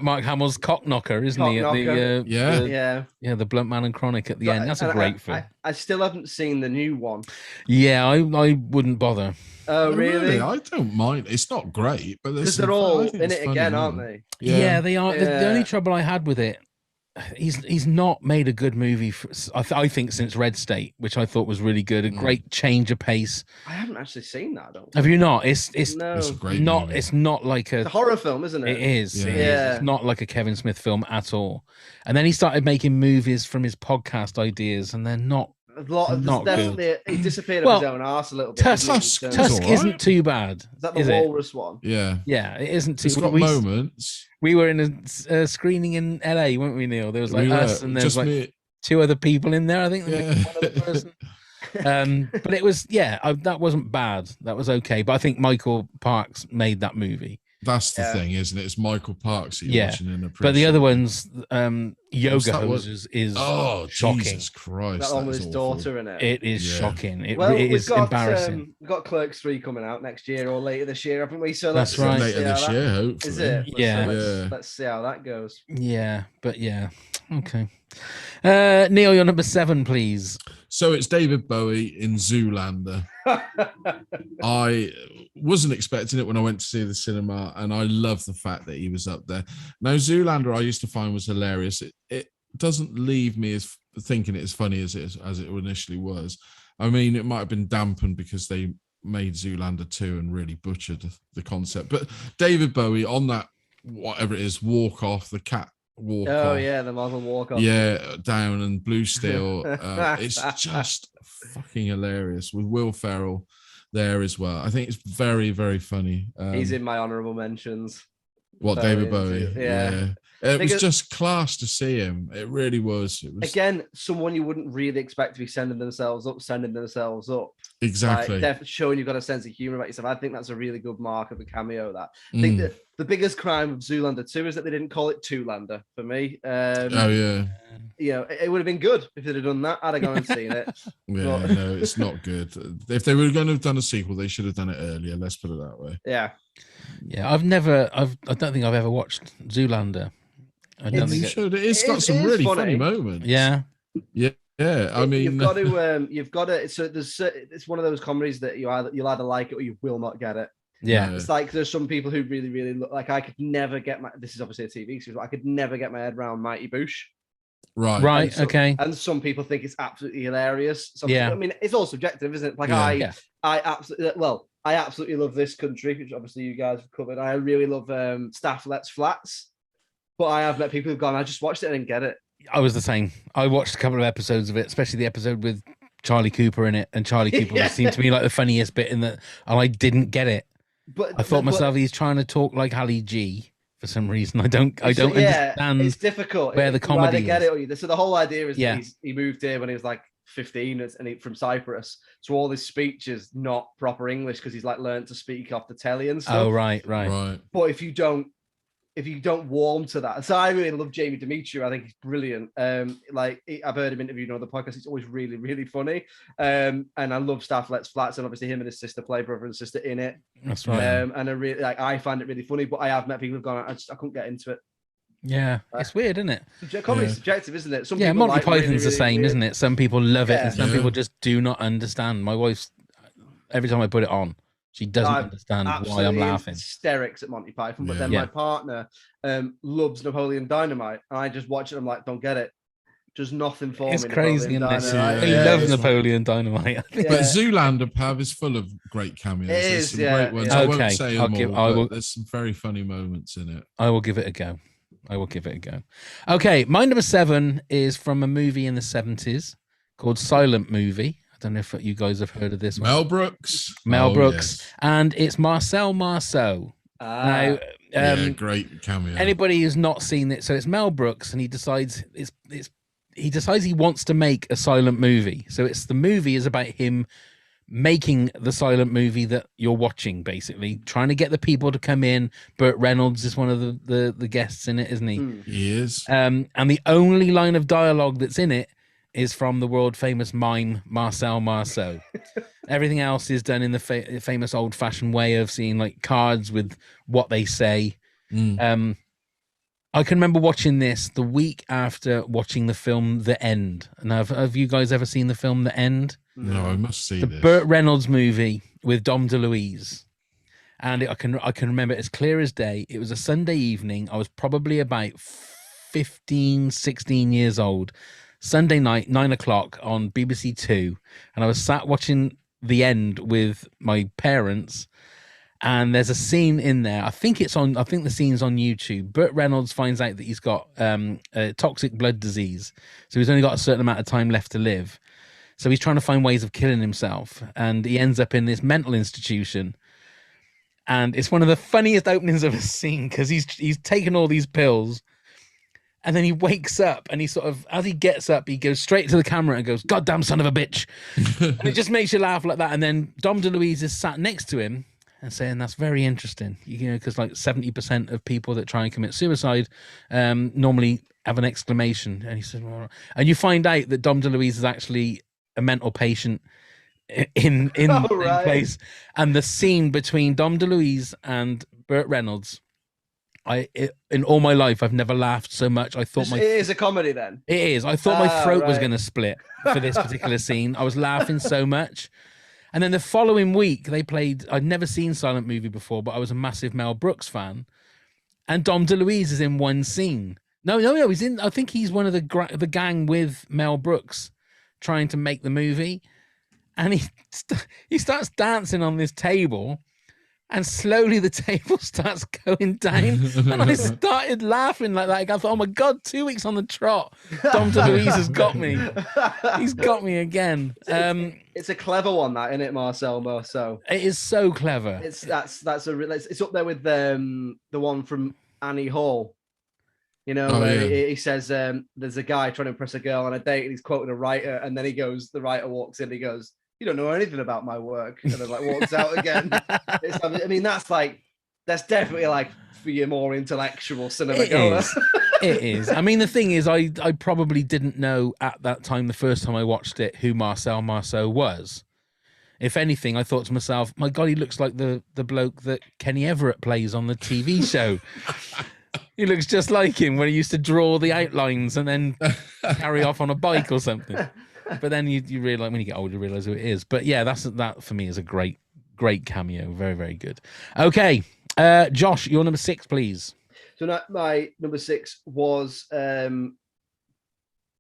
Mark Hamill's cock knocker, isn't he? Yeah. The Blunt Man and Chronic at the end. That's a great film. I still haven't seen the new one. Yeah, I wouldn't bother. Oh, really? I don't mind. It's not great, but because they're all in it again, aren't they? Yeah, they are. Yeah. The only trouble I had with it, he's not made a good movie I think since Red State, which I thought was really good. A great change of pace. I haven't actually seen that. I don't Have you not? It's no. It's a great not movie. It's not like it's a horror film, isn't it? It is. Yeah. It is. It's not like a Kevin Smith film at all. And then he started making movies from his podcast ideas, and they're not. Definitely he disappeared off his own arse a little bit. Tusk isn't too bad. Is that the walrus one? Yeah. Yeah, it isn't too. It's got moments. We were in a screening in LA, weren't we, Neil? There was like us, and there's like two other people in there. I think one other person. But it was that wasn't bad. That was okay. But I think Michael Parks made that movie. That's the thing, isn't it? It's Michael Parks that you're watching in a But the other ones, Yoga Hoses is shocking. Jesus Christ. That one with his daughter in it. It is shocking. It is got, embarrassing. We've got Clerks 3 coming out next year or later this year, haven't we? So that's right. Later this year, hopefully. Is it? Yeah. Let's see how that goes. Yeah, but yeah. Okay. Neil, your number 7, please. So it's David Bowie in Zoolander. I wasn't expecting it when I went to see the cinema, and I love the fact that he was up there. Now, Zoolander I used to find was hilarious. It doesn't leave me as thinking it as funny as it initially was. I mean, it might have been dampened because they made Zoolander 2 and really butchered the concept. But David Bowie on that, whatever it is, walk off, the cat walk off. Oh, yeah, the Marvel walk off. Yeah, down and Blue Steel. It's just fucking hilarious with Will Ferrell there as well. I think it's very, very funny. He's in my honorable mentions. What, David Bowie? Yeah. It was just class to see him. It really was. It was again someone you wouldn't really expect to be sending themselves up. Exactly. Definitely showing you've got a sense of humor about yourself. I think that's a really good mark of a cameo. That I think that the biggest crime of Zoolander 2 is that they didn't call it Two-Lander for me. It would have been good if they'd have done that. I'd have gone and seen it. No, it's not good. If they were going to have done a sequel, they should have done it earlier. Let's put it that way. Yeah. I don't think I've ever watched Zoolander. It's got some really funny moments. Yeah. I mean, you've got to. So it's one of those comedies that you'll either like it or you will not get it. Yeah, it's like there's some people who really, really look like I could never get my. This is obviously a TV series. I could never get my head around Mighty Boosh. Right. Okay. And some people think it's absolutely hilarious. Yeah. I mean, it's all subjective, isn't it? Like I absolutely love This Country, which obviously you guys have covered. I really love Staff Let's Flats, but I have met people who've gone, I just watched it and didn't get it. I was the same. I watched a couple of episodes of it, especially the episode with Charlie Cooper in it, and Charlie Cooper seemed to me like the funniest bit in that, and I didn't get it. But I thought myself, he's trying to talk like Ali G for some reason. I don't understand. It's difficult where the comedy get it. So the whole idea is that he moved here when he was like 15 and from Cyprus. So all his speech is not proper English because he's like learned to speak off the telly and stuff. Oh, right. But if you don't warm to that, so I really love Jamie Demetriou. I think he's brilliant. I've heard him interviewed on other podcasts. He's always really, really funny. And I love Staff Let's Flats, and obviously him and his sister play brother and sister in it. That's right. And I find it really funny. But I have met people who've gone, I couldn't get into it. Yeah, it's weird, isn't it? Comedy's subjective, isn't it? Some Monty like Python's really, the same, really isn't it? Some people love it, and some people just do not understand. My wife's every time I put it on, she doesn't understand why I'm laughing. Hysterics at Monty Python, but then my partner loves Napoleon Dynamite, and I just watch it. I'm like, don't get it. Just nothing for me. It's crazy, isn't it? I love Napoleon Dynamite. But Zoolander, Pav, is full of great cameos. It is, some great ones. Okay. I won't say them all, will, there's some very funny moments in it. I will give it a go. Okay, my number 7 is from a movie in the 70s called Silent Movie. I Don't know if you guys have heard of this one. Mel Brooks. Mel Oh, Brooks, yes. and it's Marcel Marceau. Now, Yeah, great cameo. anybody who's not seen it, so it's Mel Brooks, and he decides he wants to make a silent movie. So the movie is about him making the silent movie that you're watching, basically trying to get the people to come in. Burt Reynolds is one of the guests in it, isn't he? He is. And the only line of dialogue that's in it is from the world famous mime Marcel Marceau. Everything else is done in the famous old fashioned way of seeing like cards with what they say. I can remember watching this the week after watching the film The End. Now, have you guys ever seen the film The End? No, I must see The this. Burt Reynolds movie with Dom DeLuise. And I can remember it as clear as day. It was a Sunday evening. I was probably about 15, 16 years old. Sunday night, 9 o'clock on BBC Two. And I was sat watching The End with my parents. And there's a scene in there. I think the scene's on YouTube. Burt Reynolds finds out that he's got a toxic blood disease. So he's only got a certain amount of time left to live. So he's trying to find ways of killing himself. And he ends up in this mental institution. And it's one of the funniest openings of a scene because he's taken all these pills. And then he wakes up and he sort of, as he gets up, he goes straight to the camera and goes, "Goddamn son of a bitch." And it just makes you laugh like that. And then Dom DeLuise is sat next to him and saying, "That's very interesting." You know, because like 70% of people that try and commit suicide normally have an exclamation. And he says, "Well," and you find out that Dom DeLuise is actually a mental patient in place. And the scene between Dom DeLuise and Burt Reynolds, in all my life, I've never laughed so much. I thought it is a comedy then. It is. I thought my throat was going to split for this particular scene. I was laughing so much. And then the following week, they played. I'd never seen Silent Movie before, but I was a massive Mel Brooks fan. And Dom DeLuise is in one scene. No, he's in. I think he's one of the gang with Mel Brooks, trying to make the movie. And he starts dancing on this table. And slowly the table starts going down. And I started laughing like that. I thought, oh my God, 2 weeks on the trot. Dom DeLuise has got me. He's got me again. It's a clever one, that, isn't it, Marcel Marceau? It is so clever. It's up there with the one from Annie Hall. You know, he says there's a guy trying to impress a girl on a date and he's quoting a writer, and then the writer walks in, he goes, "You don't know anything about my work," and then like walks out again. I mean, that's definitely like for your more intellectual cinema goer. It is. I mean, the thing is, I probably didn't know at that time, the first time I watched it, who Marcel Marceau was. If anything, I thought to myself, my God, he looks like the bloke that Kenny Everett plays on the TV show. He looks just like him when he used to draw the outlines and then carry off on a bike or something. But then you realize, when you get older, you realize who it is. But yeah, that for me is a great cameo. Very, very good. Okay, Josh, your number 6, please. So my number 6 was.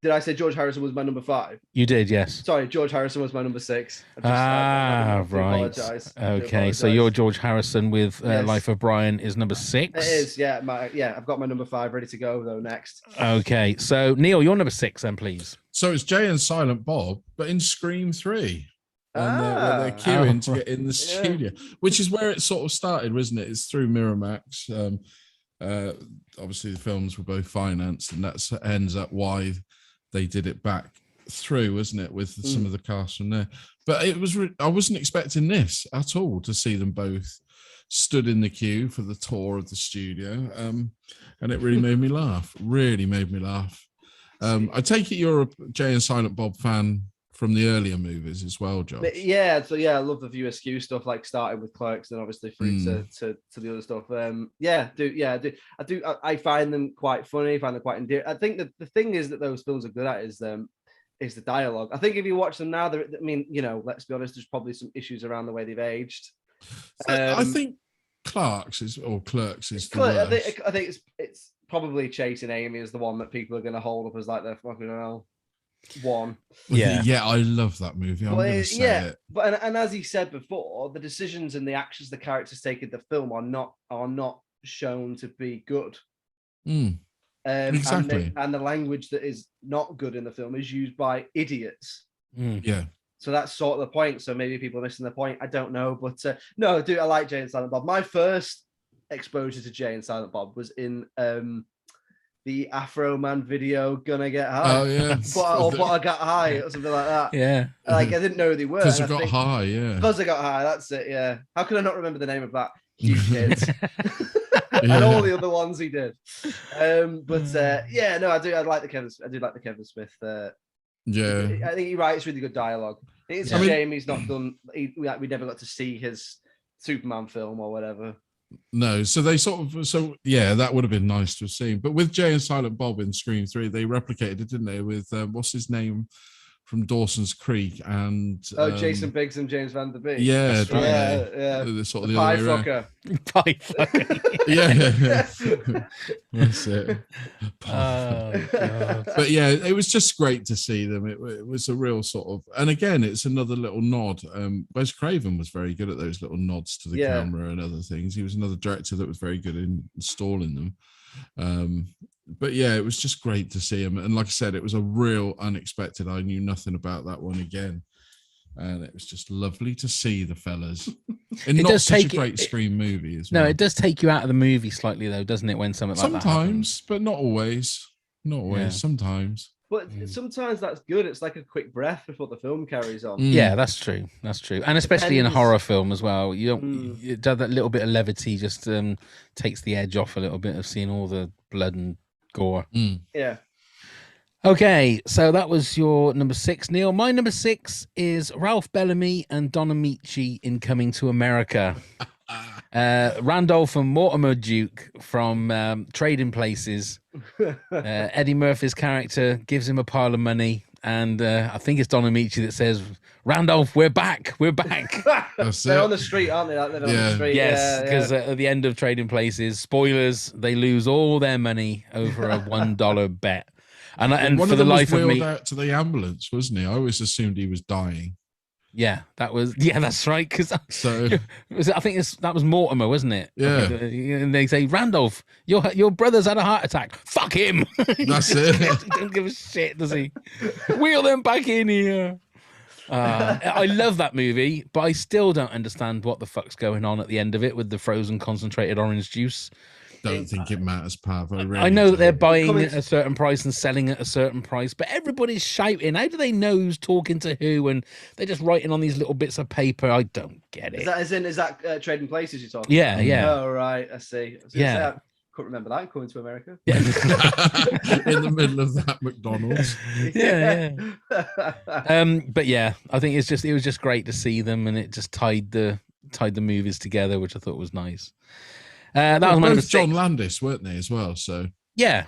Did I say George Harrison was my number 5? You did, yes. Sorry, George Harrison was my number 6. Right. Apologize. Okay, so your George Harrison with Life of Brian is number 6. It is, yeah. I've got my number 5 ready to go though. Next. Okay, so Neil, your number 6 then, please. So it's Jay and Silent Bob, but in Scream 3. And they're queuing to get in the studio, which is where it sort of started, wasn't it? It's through Miramax. Obviously, the films were both financed, and that ends up why they did it back through, wasn't it, with some of the cast from there. But it was I wasn't expecting this at all, to see them both stood in the queue for the tour of the studio, and it really made me laugh. Really made me laugh. I take it you're a Jay and Silent Bob fan from the earlier movies as well, Josh. Yeah, so I love the View Askew stuff, like starting with Clerks and obviously through to the other stuff. I do. I find them quite funny. Find them quite endearing. I think that the thing is that those films are good at is the dialogue. I think if you watch them now, let's be honest, there's probably some issues around the way they've aged. I think Clerks is the worst. I think it's probably Chasing Amy is the one that people are going to hold up as like their fucking one. Yeah, I love that movie. I'm going to say it. But and as he said before, the decisions and the actions the characters take in the film are not shown to be good. Exactly. And the language that is not good in the film is used by idiots. Yeah. So that's sort of the point. So maybe people are missing the point. I don't know, but no, dude, I like Jay and Silent Bob. My first exposure to Jay and Silent Bob was in the Afro Man video, Gonna Get High. Oh yeah, But I Got High or something like that. Yeah. Like I didn't know who they were. because I got high. Yeah, Because I Got High. That's it. Yeah. How could I not remember the name of that huge hit? Yeah. And all the other ones he did. Yeah, no, I do like the Kevin Smith. yeah. I think he writes really good dialogue. It's a shame he's not done. We never got to see his Superman film or whatever. No, so they that would have been nice to have seen. But with Jay and Silent Bob in Scream 3, they replicated it, didn't they? With what's his name from Dawson's Creek and Jason Biggs and James Van Der Beek. Yeah, yeah. The sort of The the pie other way around. fucker. Pie fucker. Yeah, that's it. Oh, God. But yeah, it was just great to see them. It was a real sort of, and again, it's another little nod. Wes Craven was very good at those little nods to the camera and other things. He was another director that was very good in installing them. But yeah, it was just great to see him. And like I said, it was a real unexpected. I knew nothing about that one again. And it was just lovely to see the fellas. And not such a great Scream movie as well. No, it does take you out of the movie slightly though, doesn't it, when something like that happens? Sometimes, but not always. Not always, Yeah. Sometimes. But sometimes that's good. It's like a quick breath before the film carries on. Yeah, that's true. That's true. And especially in a horror film as well. You don't it does that little bit of levity just takes the edge off a little bit of seeing all the blood and gore. Yeah. Okay, so that was your number 6, Neil. My number 6 is Ralph Bellamy and Don Amici in Coming to America. Randolph and Mortimer Duke from Trading Places. Eddie Murphy's character gives him a pile of money, and I think it's Don Amici that says, "Randolph, we're back, we're back." They're on the street, aren't they? Like, they're on the street. Yes, because at the end of Trading Places, spoilers, they lose all their money over a $1 bet. And one for of the them life was of wheeled me, out to the ambulance, wasn't he? I always assumed he was dying. yeah, that's right. Because So I think that was Mortimer, wasn't it? Yeah. And they say, Randolph, your brother's had a heart attack. Fuck him. That's it. He don't give a shit, does he? Wheel them back in here. I love that movie, but I still don't understand what the fuck's going on at the end of it with the frozen concentrated orange juice. don't think it matters, Pav. I know that they're buying at a certain price and selling at a certain price, but everybody's shouting. How do they know who's talking to who? And they're just writing on these little bits of paper. I don't get it. Is that Trading Places you're talking? Yeah, yeah. Oh right, I see. Yeah. I couldn't remember that Coming to America. Yeah. In the middle of that McDonald's. Yeah. But yeah, I think it was just great to see them, and it just tied the movies together, which I thought was nice. That was my number 6. John Landis, weren't they, as well? So yeah.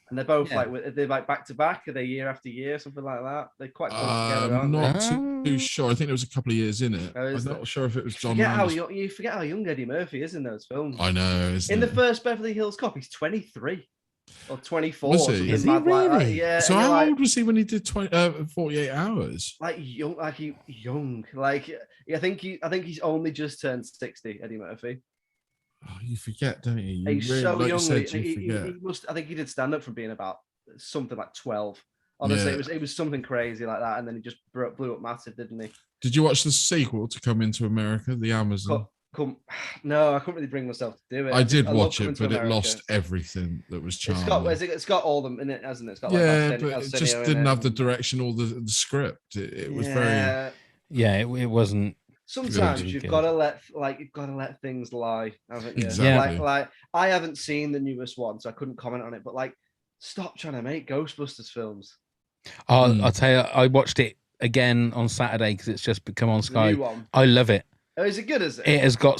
And they're both they're like back to back. Are they year after year, something like that? They're quite close together, aren't I'm they? not too sure. I think there was a couple of years in it. I'm not sure if it was John Landis. You forget how young Eddie Murphy is in those films. I know. In the first Beverly Hills Cop, he's 23 or 24. Was he? Is he really? Like yeah. So how old was he when he did 48 hours? Like young. Like I think he's only just turned 60. Eddie Murphy. Oh, you forget, don't you? He's really, so like young. you said, you He forget. must. I think he did stand up from being about something like 12. Honestly, it was something crazy like that, and then he just blew up massive, didn't he? Did you watch the sequel to Come Into America, the Amazon? No, I couldn't really bring myself to do it. I did watch Coming it, to but it America. lost everything that was charming. It's got all them in it, hasn't it? It's got like Yeah, Arsenio but it just in didn't it. have the direction or the script. It was very. Yeah, it wasn't. Sometimes good. you've got to let things lie, haven't you? Exactly. Like I haven't seen the newest one, so I couldn't comment on it. But like, stop trying to make Ghostbusters films. I'll tell you, I watched it again on Saturday because it's just become on Sky. The new one. I love it. Oh, is it good? Is it? It has got.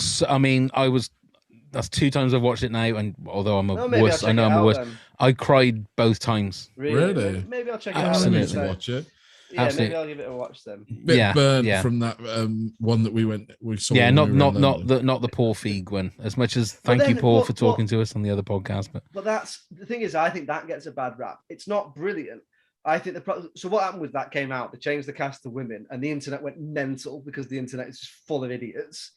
That's 2 times I've watched it now, and although I'm a maybe wuss, I'll I know check I'm it a wuss. out then. I cried both times. Really? Maybe I'll check it Absolutely. out. I need to watch it. Yeah, Absolutely. maybe I'll give it a watch then. Bit burned from that one that we saw. Yeah, when we were in London. not the Paul Feig one. As much as thank you, then Paul, what- for talking to us on the other podcast, But that's the thing is, I think that gets a bad rap. It's not brilliant. I think so what happened with that came out, they changed the cast to women, and the internet went mental because the internet is just full of idiots.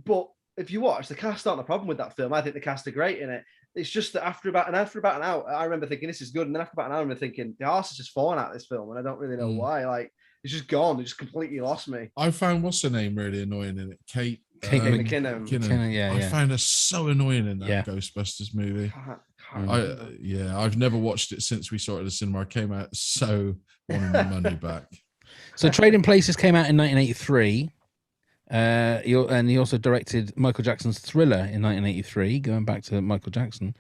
But if you watch, the cast aren't a problem with that film. I think the cast are great in it. It's just that after about an hour, I remember thinking this is good, and then after about an hour, I remember thinking the arse is just falling out of this film, and I don't really know why. Like It's just gone. It just completely lost me. I found what's her name really annoying in it. Kate McKinnon. I found her so annoying in that Ghostbusters movie. I've never watched it since we saw it at the cinema. I came out so wanting my money back. So Trading Places came out in 1983. He also directed Michael Jackson's Thriller in 1983, going back to Michael Jackson.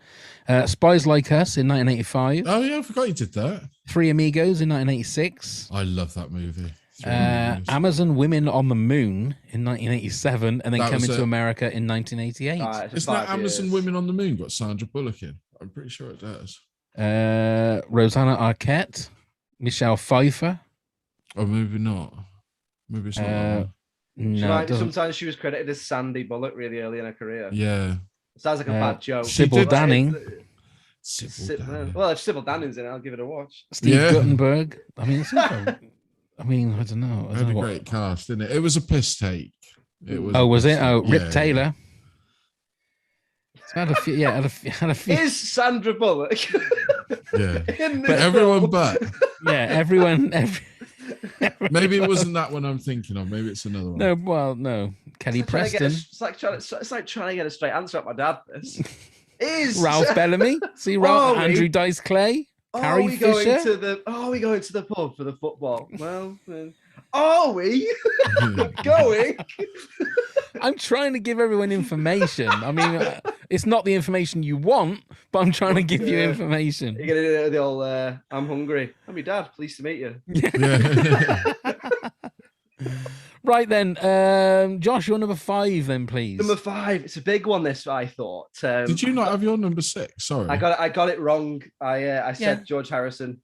Spies Like Us in 1985. Oh yeah, I forgot you did that. Three Amigos in 1986. I love that movie. Amazon Women on the Moon in 1987, and then Coming to America in 1988. Isn't that Amazon Women on the Moon got Sandra Bullock in? I'm pretty sure it does. Rosanna Arquette, Michelle Pfeiffer. Oh, maybe not. Maybe it's not. That one. No, sometimes she was credited as Sandy Bullock really early in her career. Yeah. Sounds like a bad joke. Sybil Danning. Well, if Sybil Danning's in it, I'll give it a watch. Steve Guttenberg. I mean, I don't know. It had a great cast, didn't it? It was a piss take. It was. Oh, was it? Oh, Rip Taylor. Had a few. Is Sandra Bullock? Yeah. But everyone but. Yeah, everyone. Maybe it wasn't that one I'm thinking of. Maybe it's another one. No. Kelly Preston. It's like trying to get a straight answer at my dad. This is Ralph Bellamy. See Ralph. Andrew Dice Clay. Carrie Fisher. Are we going to the pub for the football? Well, are we going? I'm trying to give everyone information. I mean, it's not the information you want, but I'm trying to give you information. You're gonna do the old I'm hungry. I'm your dad. Pleased to meet you. Yeah. Right then, Josh, your number 5 then, please. Number 5. It's a big one. This I thought. Did you not have your number 6? Sorry, I got it wrong. I said George Harrison,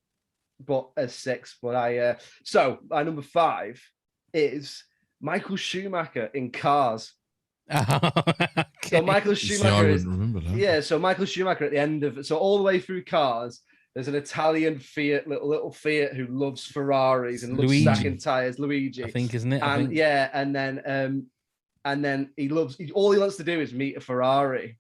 but as 6. But so my number 5 is Michael Schumacher in Cars. Okay. So Michael Schumacher So Michael Schumacher at the end of it. So all the way through Cars, there's an Italian Fiat, little Fiat who loves Ferraris and loves stacking tires. Luigi, I think, isn't it? And then all he wants to do is meet a Ferrari.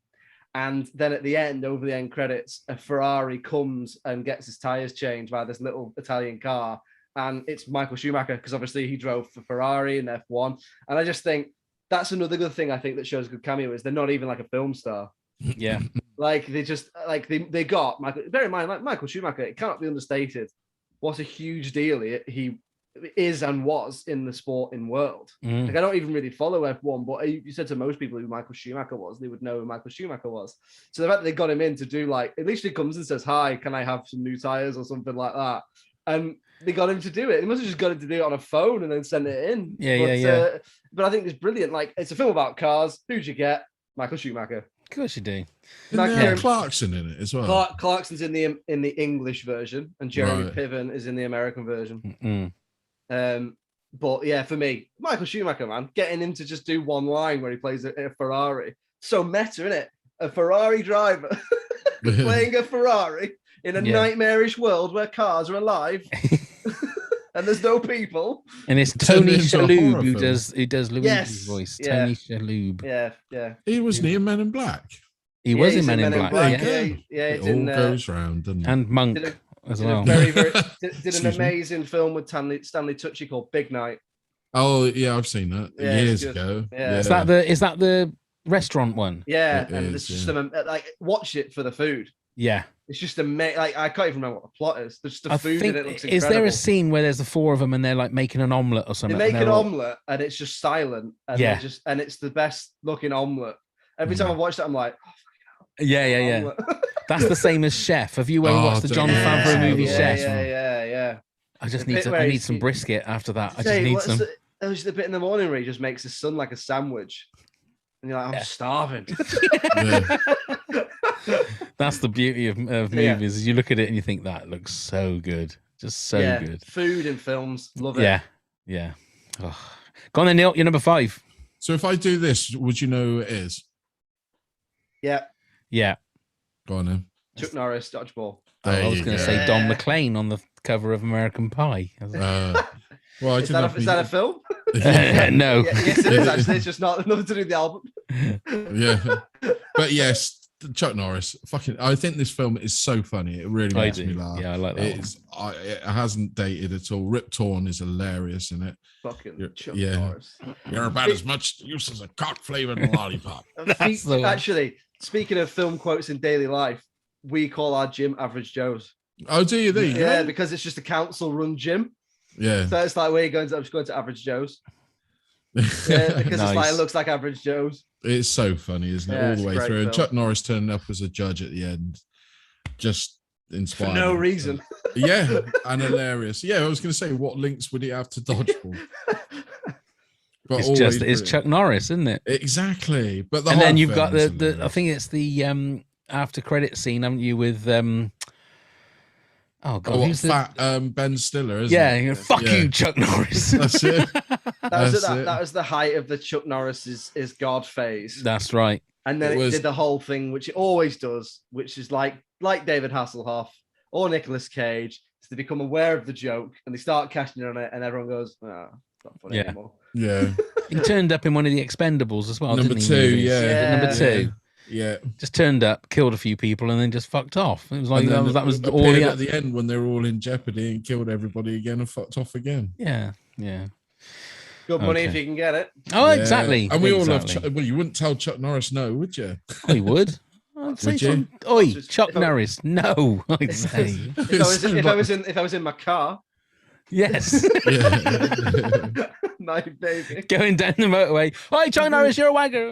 And then at the end, over the end credits, a Ferrari comes and gets his tires changed by this little Italian car. And it's Michael Schumacher, because obviously he drove for Ferrari in F1. And I just think that's another good thing I think that shows a good cameo is they're not even like a film star. Yeah. Like they just they got Michael. Bear in mind, like Michael Schumacher, it cannot be understated what a huge deal he is and was in the sporting world. Like I don't even really follow F1, but you said to most people who Michael Schumacher was, they would know who Michael Schumacher was. So the fact that they got him in to do like, at least he comes and says, "Hi, can I have some new tires?" or something like that, and they got him to do it. He must have just got him to do it on a phone and then send it in. But I think it's brilliant. Like it's a film about cars. Who'd you get? Michael Schumacher. Of course you do. Clarkson in it as well. Clarkson's in the English version, and Jeremy Piven is in the American version. But yeah, for me, Michael Schumacher, man, getting him to just do one line where he plays a Ferrari, so meta, isn't it? A Ferrari driver playing a Ferrari in a nightmarish world where cars are alive. And there's no people. And it's Tony Shalhoub who does Luigi's voice. Tony Shalhoub. Yeah. He was near Men in Black. He was in Men in Black. It all goes round. And Monk as well. Did an amazing film with Stanley Tucci called Big Night. Oh yeah, I've seen that years ago. Yeah. Is that the restaurant one? Yeah, and it's just like watch it for the food. Yeah. It's just amazing. Like I can't even remember what the plot is. There's just the food in it looks incredible. Is there a scene where there's the 4 of them and they're like making an omelette or something? They make an omelette and it's just silent. And and it's the best looking omelette. Every time I watch that, I'm like, oh, yeah. That's the same as Chef. Have you ever watched the Jon Favreau movie Chef? Yeah. I just need some brisket after that. I just need some. There's the bit in the morning where he just makes his son like a sandwich. And you're like, I'm starving. That's the beauty of movies. Is you look at it and you think that looks so good, just so good. Food and films, love it. Yeah. Oh. Go on then, Neil. You're number 5. So if I do this, would you know who it is? Yeah. Go on then. Chuck Norris, Dodgeball. I was going to say Don McLean on the cover of American Pie. Well, is that a film? No. Yes, it is actually. It's just not nothing to do with the album. Yeah, but yes, Chuck Norris, I think this film is so funny. It really makes me laugh. Yeah, I like that. It hasn't dated at all. Rip Torn is hilarious in it. Fucking Chuck Norris. You're about as much use as a cock-flavored lollipop. Actually, speaking of film quotes in daily life, we call our gym Average Joe's. Oh, do you? There you go. Because it's just a council-run gym. Yeah. So it's like, where are you going to? I'm just going to Average Joe's. Because it's like, it looks like Average Joe's. It's so funny, isn't it? All the way through. Film. And Chuck Norris turning up as a judge at the end. Just inspiring. For no reason. Yeah, and hilarious. Yeah, I was going to say, what links would he have to dodgeball? But it's Chuck Norris, isn't it? Exactly. But then you've got the I think it's the after credit scene, haven't you, with oh god, who's fat Ben Stiller, isn't it? Fuck you, Chuck Norris. That's it. That was the height of the Chuck Norris is God phase. That's right. And then it did the whole thing, which it always does, which is like David Hasselhoff or Nicolas Cage. So they become aware of the joke and they start cashing in on it, and everyone goes, "Oh, it's not funny anymore." Yeah. He turned up in one of the Expendables as well. Number didn't he, 2, movies? Number 2. Yeah. Just turned up, killed a few people, and then just fucked off. It was like that was all he had at the end when they were all in jeopardy and killed everybody again and fucked off again. Yeah. Good money if you can get it. Oh, exactly. And we all love Chuck. Well, you wouldn't tell Chuck Norris no, would you? I would. I'd say you? Oi, Chuck Norris. No, I'd say. If I was in my car. Yes. My baby. Going down the motorway. Oi, Chuck Norris, you're a wagger.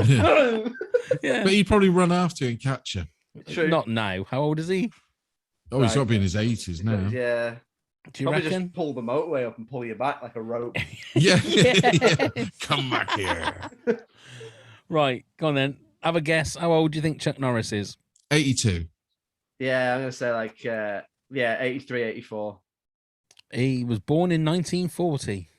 Yeah. But he'd probably run after you and catch you. True. Not now. How old is he? Oh, he's got to be in his 80s now. Yeah. Do you probably reckon? Just pull the motorway up and pull you back like a rope. Yeah. Come back here. Right. Go on then. Have a guess. How old do you think Chuck Norris is? 82. Yeah, I'm going to say like, 83, 84. He was born in 1940.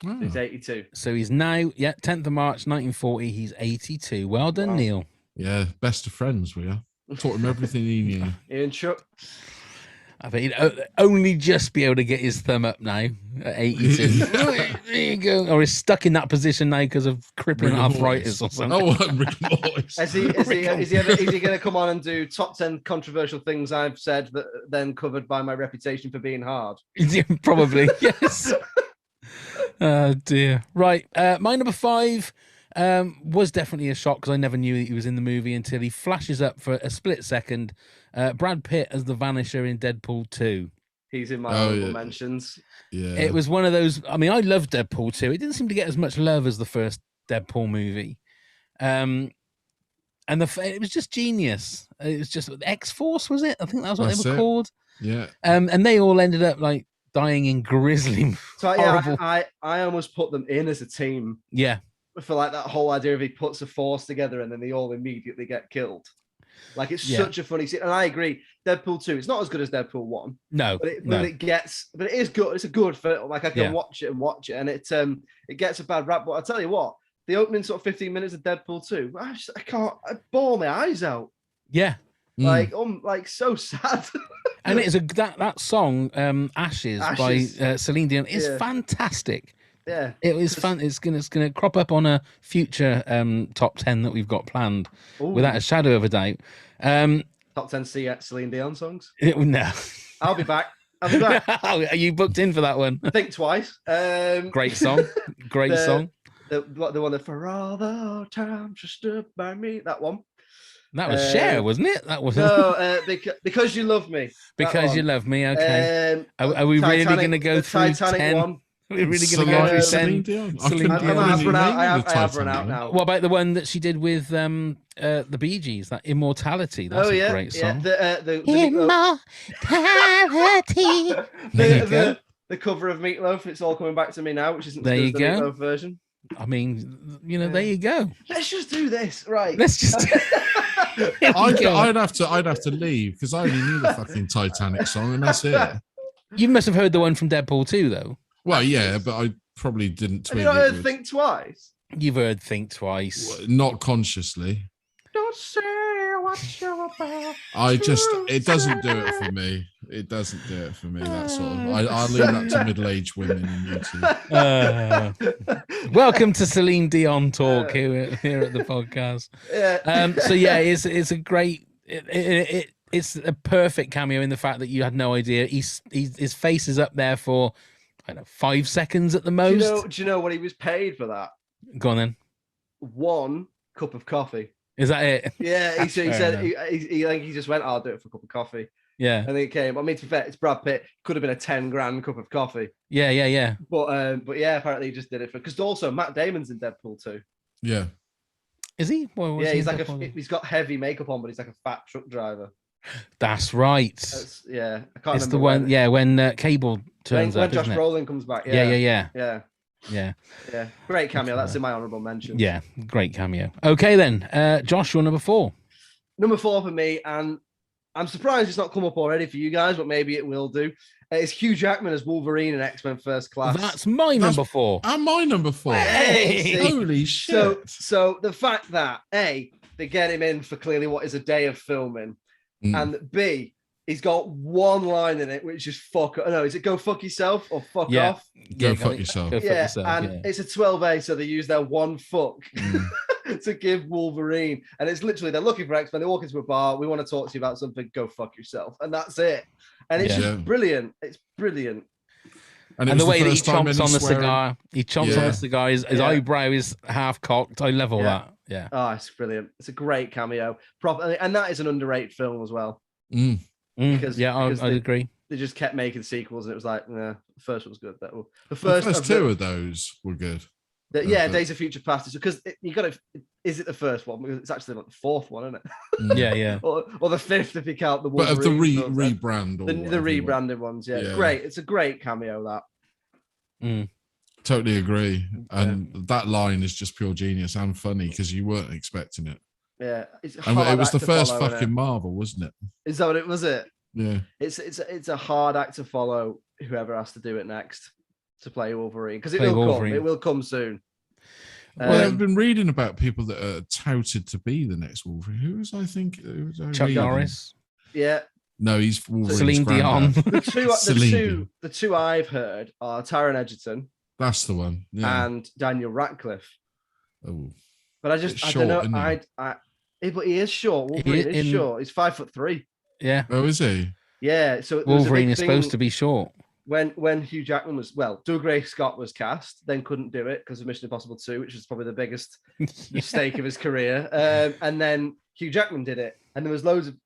Oh. He's 82. So he's now, 10th of March, 1940. He's 82. Well done, Neil. Yeah, best of friends we are. Taught him everything he knew. Ian Chuck. I bet he'd only just be able to get his thumb up now at 82. There you go. Or he's stuck in that position now because of crippling arthritis or something. Oh, Rick Morris. Is he going to come on and do top 10 controversial things I've said that then covered by my reputation for being hard? Probably, yes. Oh, dear. Right. My number 5 was definitely a shock because I never knew that he was in the movie until he flashes up for a split second. Brad Pitt as the Vanisher in Deadpool 2. He's in my honorable mentions. Yeah. It was one of those. I mean, I love Deadpool 2. It didn't seem to get as much love as the first Deadpool movie. And it was just genius. It was just X-Force, was it? I think that was what they were called. Yeah. And they all ended up like dying in grisly. So yeah, I almost put them in as a team. Yeah. For like that whole idea of he puts a force together and then they all immediately get killed. Like it's such a funny scene, and I agree. Deadpool 2, it's not as good as Deadpool 1. No, but it is good. It's a good film. Like I can watch it, and it gets a bad rap. But I tell you what, the opening sort of 15 minutes of Deadpool 2, I bawl my eyes out. Yeah, like so sad. And it is that song, Ashes by Celine Dion is fantastic. Yeah, it was fun. It's gonna crop up on a future top 10 that we've got planned, without a shadow of a doubt. Top 10 Celine Dion songs. No, I'll be back. Are you booked in for that one? Think twice. Great song. Great song. The one that for all the time she stood by me. That one. That was Cher, wasn't it? That was because you love me. Because you love me. Okay. Are we Titanic, really going to go through Titanic 10? One? We're really going to go through 10. I have run out now. What about the one that she did with the Bee Gees? That Immortality. That's a great song. Immortality. The cover of Meatloaf. It's all coming back to me now, which isn't there you the go. Meatloaf version. I mean, there you go. Let's just do this, right? Let's just. I'd have to leave because I only knew the fucking Titanic song, and that's it. You must have heard the one from Deadpool 2, though. Well, yeah, but I probably didn't. Have you not heard Think Twice? You've heard Think Twice. Not consciously. Don't say It doesn't do it for me. It doesn't do it for me. That sort of. I'll leave that to middle-aged women in YouTube. Welcome to Celine Dion talk here at the podcast. So yeah, it's a great. It's a perfect cameo in the fact that you had no idea. His face is up there for, I don't know, 5 seconds at the most. Do you know what he was paid for that? Go on then. 1 cup of coffee. Is that it? Yeah, he said he just went, I'll do it for a cup of coffee. Yeah. And then it came. I mean, to be fair, it's Brad Pitt. Could have been a 10 grand cup of coffee. Yeah. But yeah, apparently he just did it because also Matt Damon's in Deadpool too. Yeah. Is he? Well, yeah, he's got heavy makeup on, but he's like a fat truck driver. That's right. Yeah, I can't it's remember. The one. Yeah, when Cable turns up. When Josh Brolin comes back. Yeah. Great cameo. That's in my honourable mention. Yeah, great cameo. Okay then, Josh, you're number 4. Number 4 for me, and I'm surprised it's not come up already for you guys, but maybe it will do. It's Hugh Jackman as Wolverine in X-Men First Class. That's my number 4. And my number 4. Hey! Holy shit! So the fact that A, they get him in for clearly what is a day of filming, and B, he's got one line in it which is fuck. No, is it go fuck yourself or fuck off? Go fuck yourself. It's a 12A, so they use their one fuck to give Wolverine, and it's literally they're looking for X-Men. They walk into a bar. We want to talk to you about something. Go fuck yourself, and that's it. And it's just brilliant. It's brilliant. And the way that he chomps on the cigar, on the cigar. His eyebrow is half cocked. I love all that. Yeah. Oh, it's brilliant. It's a great cameo. And that is an underrated film as well. Because I'd agree. They just kept making sequels, and it was like, nah, the first one was good. The first 2 of those were good. Days of Future Past. Because you got to. Is it the first one? Because it's actually like the 4th one, isn't it? Yeah. or the 5th if you count the one. But of the rebrand, the rebranded ones, yeah. Great. It's a great cameo. That. Totally agree. And that line is just pure genius and funny because you weren't expecting it. Yeah, it was the first fucking Marvel, wasn't it? Is that what it was? It. Yeah. It's a hard act to follow. Whoever has to do it next to play Wolverine, because it will come. It will come soon. Well, I've been reading about people that are touted to be the next Wolverine. Who was I think? Chuck Norris. Yeah. No, he's Wolverine's Celine Dion. The two I've heard are Taron Egerton. That's the one. Yeah. And Daniel Radcliffe. Oh. But I don't know. But he is short. Wolverine is short. He's 5'3". Yeah. Oh, is he? Yeah. So Wolverine is supposed to be short. When Hugh Jackman was Doug Ray Scott was cast, then couldn't do it because of Mission Impossible 2, which was probably the biggest mistake of his career. And then Hugh Jackman did it, and there's loads of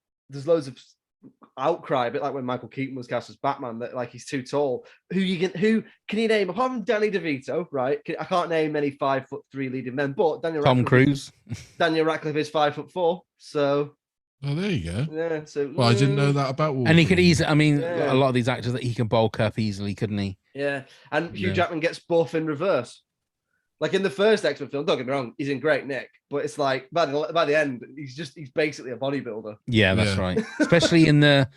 outcry, a bit like when Michael Keaton was cast as Batman, that like he's too tall. Who can you name apart from Danny DeVito? Right, I can't name any 5'3" leading men, but Tom Cruise. Daniel Radcliffe is 5'4", so. Oh, there you go. Yeah, so well, I didn't know that about Wolverine. And he could easily. I mean, a lot of these actors that he can bulk up easily, couldn't he? Yeah, and Hugh Jackman gets buff in reverse. Like in the first X-Men film, don't get me wrong, he's in great nick, but it's like by the end, he's basically a bodybuilder. Yeah, that's right. Especially in the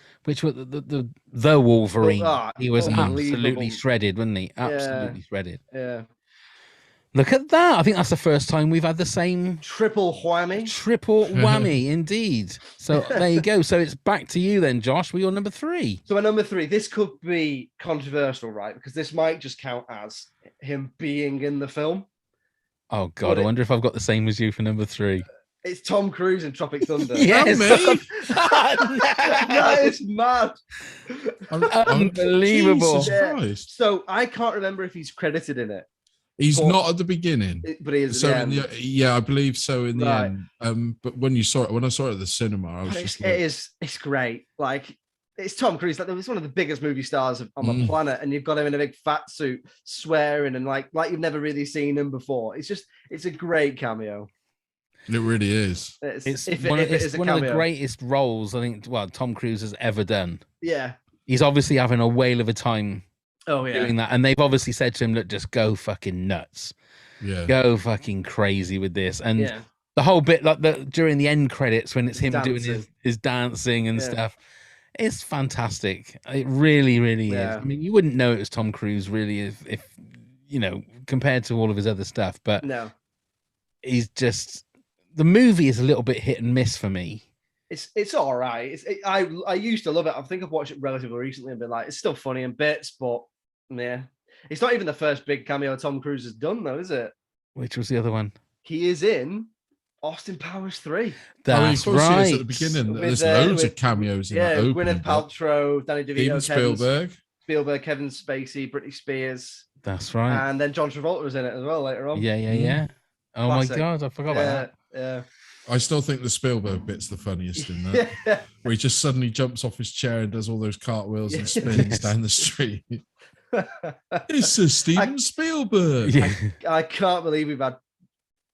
Wolverine, he was absolutely shredded, wasn't he? Absolutely shredded. Yeah. Look at that. I think that's the first time we've had the same triple whammy. Triple whammy, indeed. So there you go. So it's back to you then, Josh. We're your number 3. So my number 3, this could be controversial, right? Because this might just count as him being in the film. Oh God, I wonder if I've got the same as you for number 3. It's Tom Cruise in Tropic Thunder. Yes, that is mad. Unbelievable. So I can't remember if he's credited in it. He's not at the beginning, but he is. So I believe so in the end. But when I saw it at the cinema, I was it's great. Like it's Tom Cruise. Like he's one of the biggest movie stars on the planet, and you've got him in a big fat suit, swearing and like you've never really seen him before. It's a great cameo. It really is. It's one of the greatest roles I think. Well, Tom Cruise has ever done. Yeah, he's obviously having a whale of a time. Doing that, and they've obviously said to him, "Look, just go fucking nuts, go fucking crazy with this." And the whole bit, like during the end credits, when it's him doing his dancing and stuff, it's fantastic. It really, really is. I mean, you wouldn't know it was Tom Cruise, really, if you know, compared to all of his other stuff. But no, he's just the movie is a little bit hit and miss for me. it's all right. I used to love it. I think I've watched it relatively recently and been like, it's still funny in bits, but yeah, it's not even the first big cameo Tom Cruise has done, though, is it? Which was the other one? He is in Austin Powers 3. That's of course he is right. at the beginning. With, There's loads with- of cameos in Yeah, that opening Gwyneth bit. Paltrow, Danny DeVito, Steven Spielberg. Kevin Spacey, Britney Spears, That's right. and then John Travolta was in it as well later on. Yeah. Oh Classic. my God, I forgot about that. Yeah. I still think the Spielberg bit's the funniest in that, where he just suddenly jumps off his chair and does all those cartwheels and spins down the street. It's a Steven Spielberg. Yeah. I can't believe we've had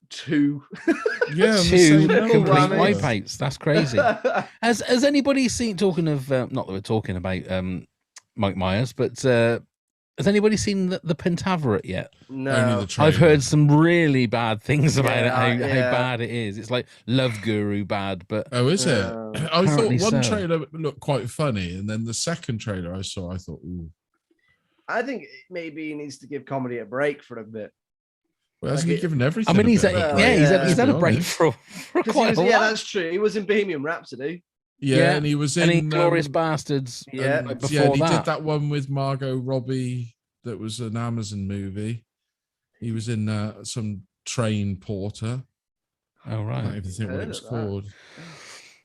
2. Yeah, I'm the Two same complete number. whammies. wipeouts. That's crazy. Has anybody seen, talking of, not that we're talking about Mike Myers, but has anybody seen the Pentaveret yet? Only No. the trailer. I've heard some really bad things about it, how Yeah. bad it is. It's like Love Guru bad, but Oh, is it? I thought Apparently one so. trailer looked quite funny, and then the second trailer I saw, I thought, ooh. I think maybe he needs to give comedy a break for a bit. Well, hasn't Like he given everything? I mean, a he's bit had, of a yeah, break, he's let's had be a break honest? for 'Cause quite a while. yeah, that's true. He was in Bohemian Rhapsody. Yeah, and he was in Glorious Bastards. Yeah. Before yeah, and he that. did that one with Margot Robbie that was an Amazon movie. He was in some Train Porter. Oh I right. don't even think what Heard it was of that. called.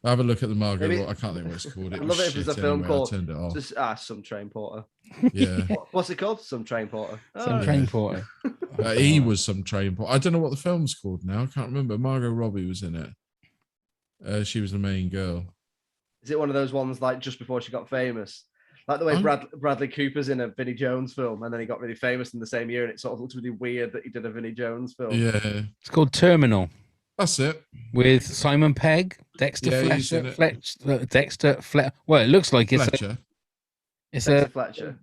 Have a look at the Margot. Maybe- I can't think what it's called. I It love was it if there's a shit film anyway, I called turned it off. just Some Train Porter. Yeah, What's it called? Some Train Porter. Some Oh, train yeah. porter. he was some Train Porter. I don't know what the film's called now. I can't remember. Margot Robbie was in it. She was the main girl. Is it one of those ones like just before she got famous? Like the way Oh. Bradley Cooper's in a Vinnie Jones film and then he got really famous in the same year and it sort of looks really weird that he did a Vinnie Jones film. Yeah, It's called Terminal that's it. with Simon Pegg, Dexter Yeah, he's in Fletcher, Well, it looks like Fletcher. it's Dexter a Fletcher.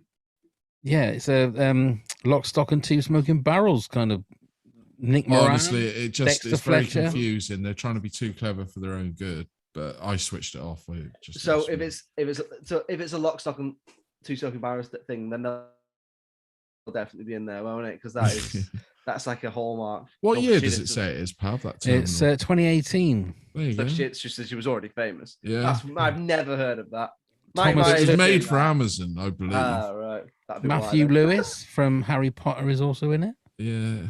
it's a Lock, Stock and Two Smoking Barrels kind of Nick Moran. Honestly, it just Dexter it's very Fletcher. confusing. They're trying to be too clever for their own good, but I switched it off. So if it's a Lock, Stock and Two Smoking Barrels thing, then they'll definitely be in there, won't it? Because that's like a hallmark. What Oh, year shit, does it it's- say it is, Pav? That It's terminal? 2018. There you go. It's just that she was already famous. Yeah. I've never heard of that. Thomas- It was Myers- made for Amazon, I believe. Ah, right. That'd be why Matthew then. Lewis from Harry Potter is also in it. Yeah.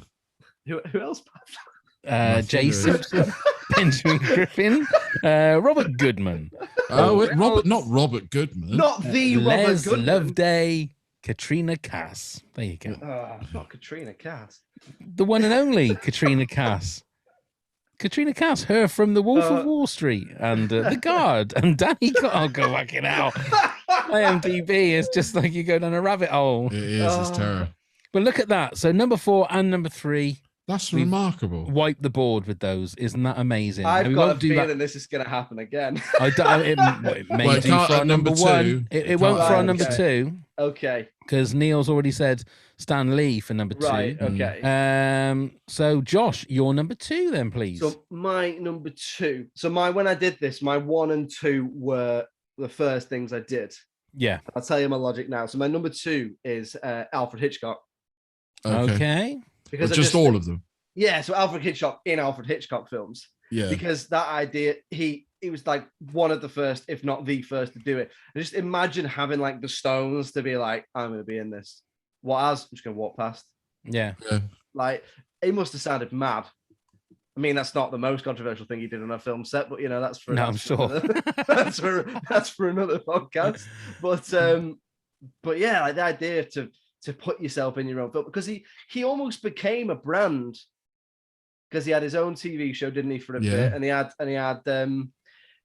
Who else? Jay Lewis. Simpson, Benjamin Griffin, Robert Goodman, Oh, not Robert Goodman. Not the Robert Les Goodman. Loveday, Katrina Cass. There you go. Not Katrina Cass. The one and only Katrina Cass. Katrina Cass, her from The Wolf of Wall Street and The Guard and Danny. Oh, go fucking hell. IMDb is just like you go down a rabbit hole. It is. It's terrible. But look at that. So number 4 and number 3 That's We've remarkable. wipe the board with those. Isn't that amazing? I've we got a won't do feeling that. this is going to happen again. I don't, it may Well, it do can't for our at number number 1. two. It It won't can't for our at number number 2 Okay. because Neil's already said Stan Lee for number 2. Right. Okay. So Josh, your number 2 then, please. So my number 2. So when I did this, my 1 and 2 were the first things I did. Yeah. I'll tell you my logic now. So my number 2 is Alfred Hitchcock. Okay. Because But I just all of them. Yeah, so Alfred Hitchcock in Alfred Hitchcock films. Yeah. Because that idea, he was like one of the first, if not the first, to do it. And just imagine having like the Stones to be like, I'm going to be in this. What as? I'm just going to walk past. Yeah. Yeah. Like, it must have sounded mad. I mean, that's not the most controversial thing he did on a film set, but you know, that's for No, I'm that's sure. for that's for another podcast. But yeah, like the idea to put yourself in your own film, because he almost became a brand because he had his own TV show, didn't he, for a Yeah. bit, and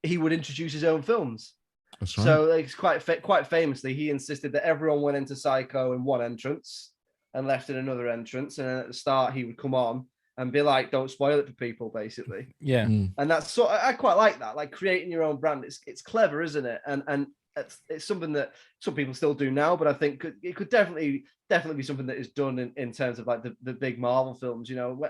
he would introduce his own films. That's right. So like, quite famously, he insisted that everyone went into Psycho in one entrance and left in another entrance, and then at the start he would come on and be like, "Don't spoil it for people," basically. Yeah. Mm. And that's so I quite like that, like creating your own brand. It's clever, isn't it? And it's something that some people still do now, but I think it could definitely be something that is done in terms of like the big Marvel films. You know,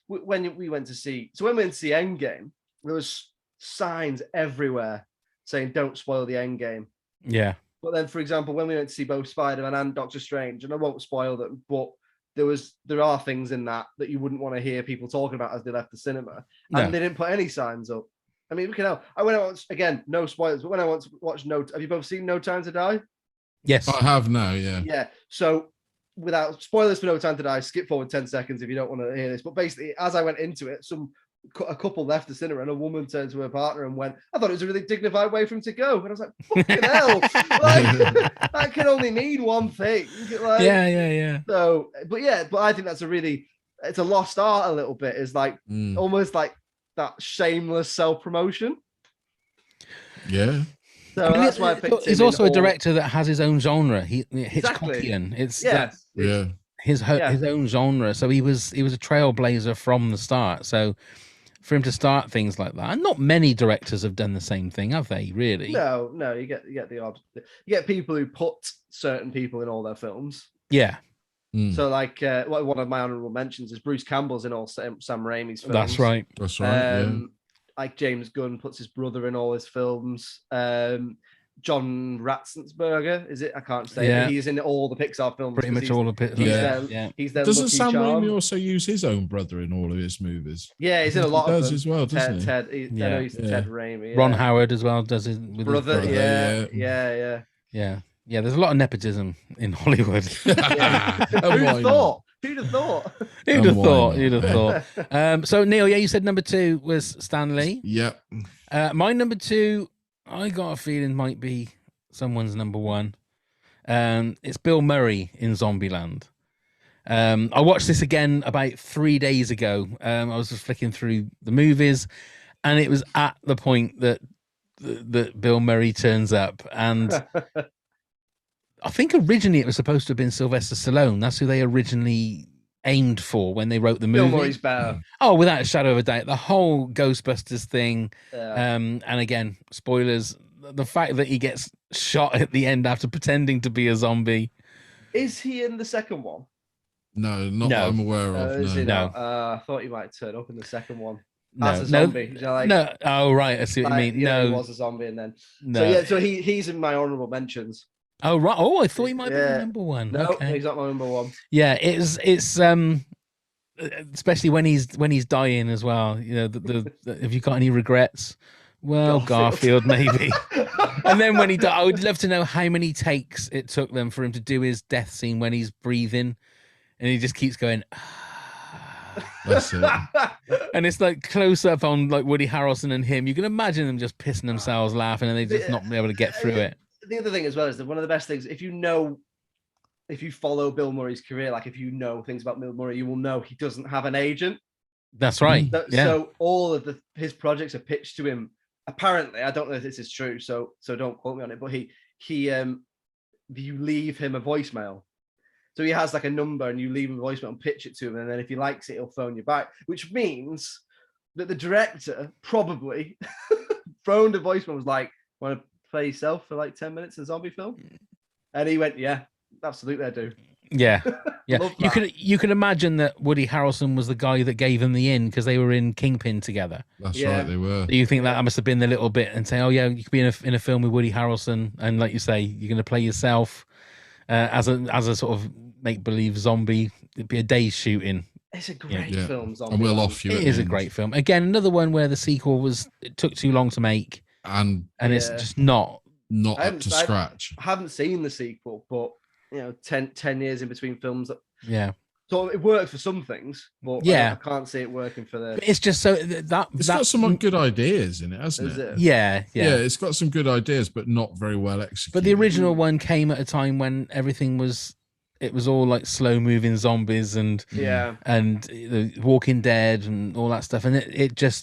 when we went to see Endgame, there was signs everywhere saying "Don't spoil the Endgame." Yeah. But then, for example, when we went to see both Spider-Man and Doctor Strange, and I won't spoil them, but there are things in that you wouldn't want to hear people talking about as they left the cinema, No. and they didn't put any signs up. I mean, I went out again, no spoilers, but when I want to watch have you both seen No Time to Die? Yes. I have now, yeah. Yeah. So without spoilers for No Time to Die, skip forward 10 seconds if you don't want to hear this. But basically, as I went into it, a couple left the cinema and a woman turned to her partner and went, I thought it was a really dignified way for him to go. And I was like, fucking hell. Like, that can only mean one thing. Like, yeah. So, but I think that's it's a lost art a little bit. Is like almost like that shameless self-promotion. Yeah. So that's why I picked he's him also a director that has his own genre. Exactly. Hitchcockian. It's his own genre. So he was a trailblazer from the start. So for him to start things like that, and not many directors have done the same thing, have they? Really? No. You get the odd. You get people who put certain people in all their films. Yeah. So like one of my honorable mentions is Bruce Campbell's in all Sam Raimi's films. That's right. Like James Gunn puts his brother in all his films. John Ratzenberger, is it? I can't say. Yeah. But he's in all the Pixar films. Pretty much all of it. He's their Doesn't Lucky Sam Charm. Raimi also use his own brother in all of his movies? Yeah, he's in a lot of them. Does as well, doesn't he? Ted, I know he's Ted Raimi. Ron Howard as well does it with brother. his brother. Yeah. There's a lot of nepotism in Hollywood. Who'd have thought? Who'd have thought? So Neil, you said number 2 was Stan Lee. Yep. My number 2, I got a feeling might be someone's number 1. It's Bill Murray in Zombieland. I watched this again about 3 days ago. I was just flicking through the movies, and it was at the point that Bill Murray turns up, and I think originally it was supposed to have been Sylvester Stallone. That's who they originally aimed for when they wrote the movie. Bill Murray's better. Oh, without a shadow of a doubt. The whole Ghostbusters thing. Yeah. And again, spoilers. The fact that he gets shot at the end after pretending to be a zombie. Is he in the second one? No, not that I'm aware of. No. I thought he might turn up in the second one. No, as a zombie. No. Oh, right. I see what you mean. Yeah, no, he was a zombie, and then no. So he's in my honorable mentions. Oh, right. Oh, I thought he might be the number 1. No, okay. He's not my number 1. Yeah, it's especially when he's dying as well. You know, the have you got any regrets? Well, Garfield maybe. And then when he died, I would love to know how many takes it took them for him to do his death scene when he's breathing, and he just keeps going. That's it. And it's like close up on like Woody Harrelson and him. You can imagine them just pissing themselves laughing, and they just not be able to get through it. The other thing as well is that one of the best things, if you follow Bill Murray's career, like if you know things about Bill Murray, you will know he doesn't have an agent. That's right. So all of his projects are pitched to him. Apparently, I don't know if this is true, so don't quote me on it. But you leave him a voicemail. So he has like a number, and you leave him a voicemail and pitch it to him, and then if he likes it, he'll phone you back. Which means that the director probably phoned a voicemail, was like, "Want to play yourself for like 10 minutes in a zombie film?" And he went, "Yeah, absolutely, I do." Yeah. You can imagine that Woody Harrelson was the guy that gave him the in because they were in Kingpin together. That's right, they were. Do you think that must have been the little bit and say, "Oh yeah, you could be in a film with Woody Harrelson, and like you say, you're going to play yourself as a sort of make believe zombie. It'd be a day's shooting." It's a great film, Zombie. And we'll off you. It is a great film. Again, another one where the sequel it took too long to make, and it's just not up to scratch. I haven't seen the sequel, but 10 years in between films. So it worked for some things, but I can't see it working for the. It's just so that it's got some good ideas in it, hasn't it? Yeah. It's got some good ideas, but not very well executed. But the original one came at a time when everything was all like slow moving zombies and the Walking Dead and all that stuff, and it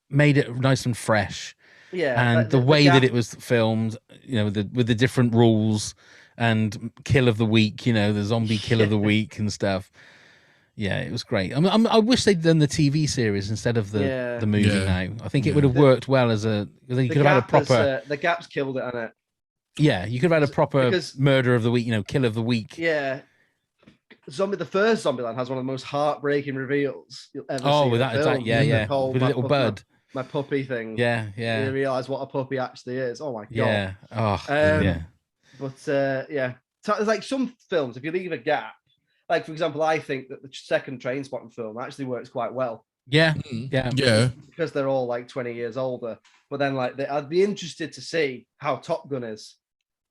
made it nice and fresh. Yeah, and the way that it was filmed, with the different rules. And kill of the week, the zombie kill of the week and stuff. Yeah, it was great. I wish they'd done the TV series instead of the movie now. I think it would have worked well as you could have had a proper. The Gap's killed it on it. Yeah, you could have had a proper murder of the week, kill of the week. Yeah. The first Zombieland has one of the most heartbreaking reveals you'll ever see. Oh, without a doubt. Yeah. With a little bird. My puppy thing. Yeah. You realise what a puppy actually is. Oh my God. Yeah. Oh, yeah. But it's like some films, if you leave a gap, like for example, I think that the second Trainspotting film actually works quite well Yeah, Mm. yeah. Yeah. because they're all like 20 years older. But then like I'd be interested to see how Top Gun is,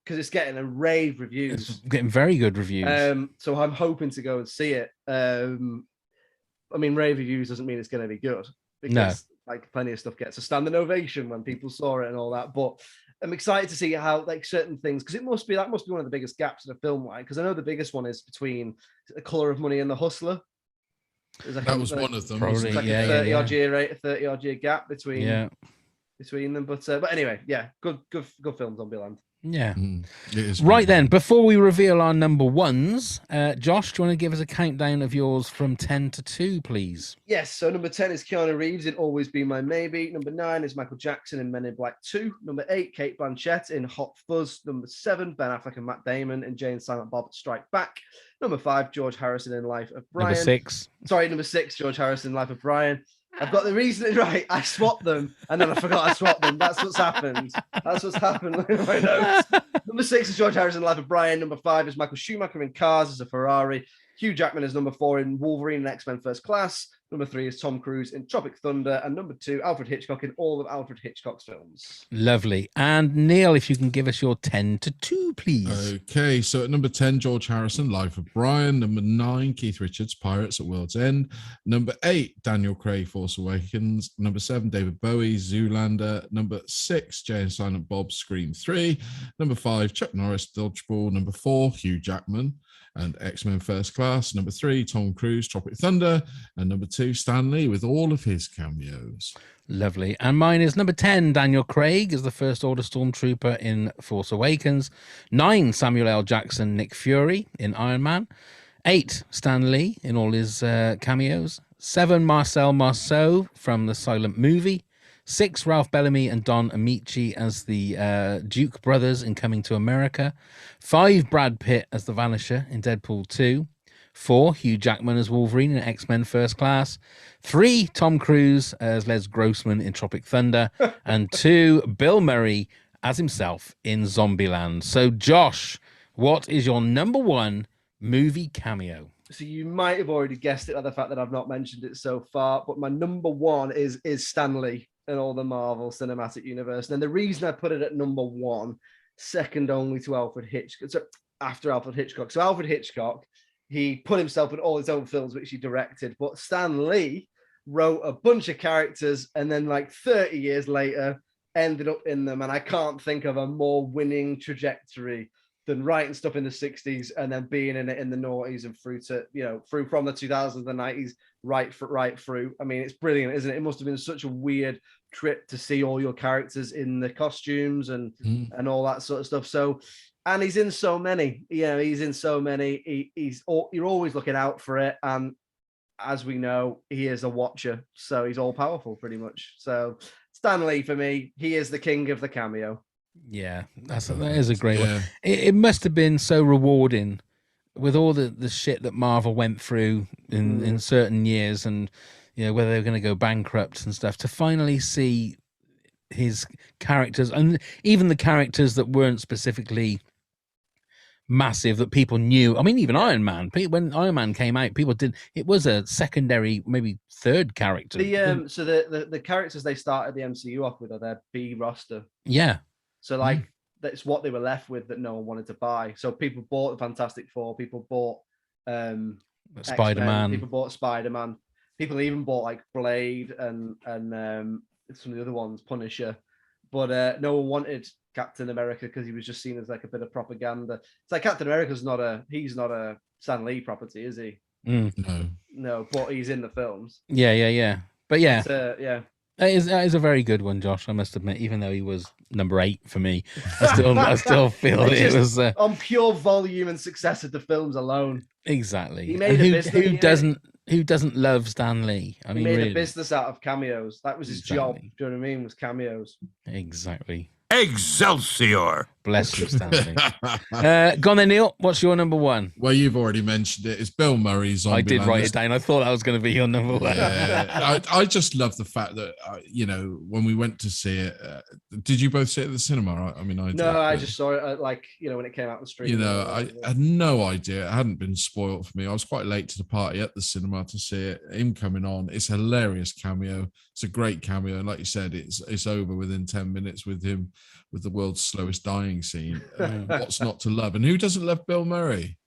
because it's getting a rave It's reviews. getting very good reviews. So I'm hoping to go and see it. I mean, rave reviews doesn't mean it's going to be good, because like plenty of stuff gets a standing ovation when people saw it and all that. But I'm excited to see how like certain things, because that must be one of the biggest gaps in a film, like, because I know the biggest one is between The Color of Money and The Hustler. That was one of them. Probably, Wasn't It's like it? yeah, a yeah, 30 odd year gap between them. But anyway, yeah, good films on Zombieland. Yeah. It is Right really then, good. before we reveal our number ones, Josh, do you want to give us a countdown of yours from 10 to 2, please? Yes, so number 10 is Keanu Reeves in Always Be My Maybe. Number 9 is Michael Jackson in Men in Black 2. Number 8, Kate Blanchett in Hot Fuzz. Number 7, Ben Affleck and Matt Damon in Jay and Silent Bob Strike Back. Number 5, George Harrison in Life of Brian. Number 6. Sorry, number 6, George Harrison, Life of Brian. I've got the reason right. I swapped them and then I forgot I swapped them. That's what's happened. That's what's happened in my notes. Number 6 is George Harrison, Life of Brian. Number 5 is Michael Schumacher in Cars as a Ferrari. Hugh Jackman is number 4 in Wolverine and X-Men First Class. Number 3 is Tom Cruise in Tropic Thunder. And number 2, Alfred Hitchcock in all of Alfred Hitchcock's films. Lovely. And Neil, if you can give us your 10 to 2, please. Okay, so at number 10, George Harrison, Life of Brian. Number 9, Keith Richards, Pirates at World's End. Number 8, Daniel Craig, Force Awakens. Number 7, David Bowie, Zoolander. Number 6, Jay and Silent Bob, Scream 3. Number 5, Chuck Norris, Dodgeball. Number 4, Hugh Jackman and X-Men First Class. Number 3, Tom Cruise, Tropic Thunder. And number 2, Stan Lee with all of his cameos. Lovely. And mine is number 10, Daniel Craig as the First Order Stormtrooper in Force Awakens. 9, Samuel L. Jackson, Nick Fury in Iron Man. 8, Stan Lee in all his cameos. 7, Marcel Marceau from The Silent Movie. 6, Ralph Bellamy and Don Amici as the Duke brothers in Coming to America. 5, Brad Pitt as the Vanisher in Deadpool 2. 4, Hugh Jackman as Wolverine in X-Men First Class. 3, Tom Cruise as Les Grossman in Tropic Thunder. And 2, Bill Murray as himself in Zombieland. So, Josh, what is your number 1 movie cameo? So you might have already guessed it by the fact that I've not mentioned it so far, but my number 1 is Stan Lee in all the Marvel Cinematic Universe. And the reason I put it at number 1, second only to Alfred Hitchcock, so after Alfred Hitchcock. So Alfred Hitchcock, he put himself in all his own films, which he directed, but Stan Lee wrote a bunch of characters and then like 30 years later ended up in them. And I can't think of a more winning trajectory than writing stuff in the 60s and then being in it in the noughties and through to, through from the 2000s, the 90s, right through. I mean, it's brilliant, isn't it? It must have been such a weird trip to see all your characters in the costumes and all that sort of stuff. So, and he's in so many, he's in so many. You're always looking out for it. And as we know, he is a watcher. So he's all powerful pretty much. So Stan Lee, for me, he is the king of the cameo. Yeah, that is a great one. It must have been so rewarding with all the shit that Marvel went through in certain years, and whether they were going to go bankrupt and stuff, to finally see his characters, and even the characters that weren't specifically massive that people knew. I mean, even Iron Man. When Iron Man came out, people did. It was a secondary, maybe third character. So the characters they started the MCU off with are their B roster. Yeah. So like that's what they were left with that no one wanted to buy. So people bought the Fantastic Four. People bought Spider-Man. People bought Spider-Man. People even bought like Blade and some of the other ones, Punisher. But no one wanted Captain America because he was just seen as like a bit of propaganda. It's like Captain America's not a Stan Lee property, is he? No, but he's in the films. Yeah. But yeah, yeah. That is a very good one, Josh. I must admit, even though he was number 8 for me, I still feel it was on pure volume and success of the films alone. Exactly. He made who doesn't love Stan Lee? I mean, he made really. a business out of cameos. That was his job. Do you know what I mean? Was cameos. Exactly. Excelsior! Bless you, Stanley. Go on then, Neil. What's your number one? Well, you've already mentioned it. It's Bill Murray's Zombieland. I did write it down. I thought that was going to be your number one. Yeah. I just love the fact that, when we went to see it, did you both see it at the cinema? I mean, I did. I just saw it when it came out on the stream. I had no idea. It hadn't been spoiled for me. I was quite late to the party at the cinema to see it. Him coming on. It's a hilarious cameo. It's a great cameo. And like you said, it's over within 10 minutes with him with the world's slowest dying scene. What's not to love? And who doesn't love Bill Murray?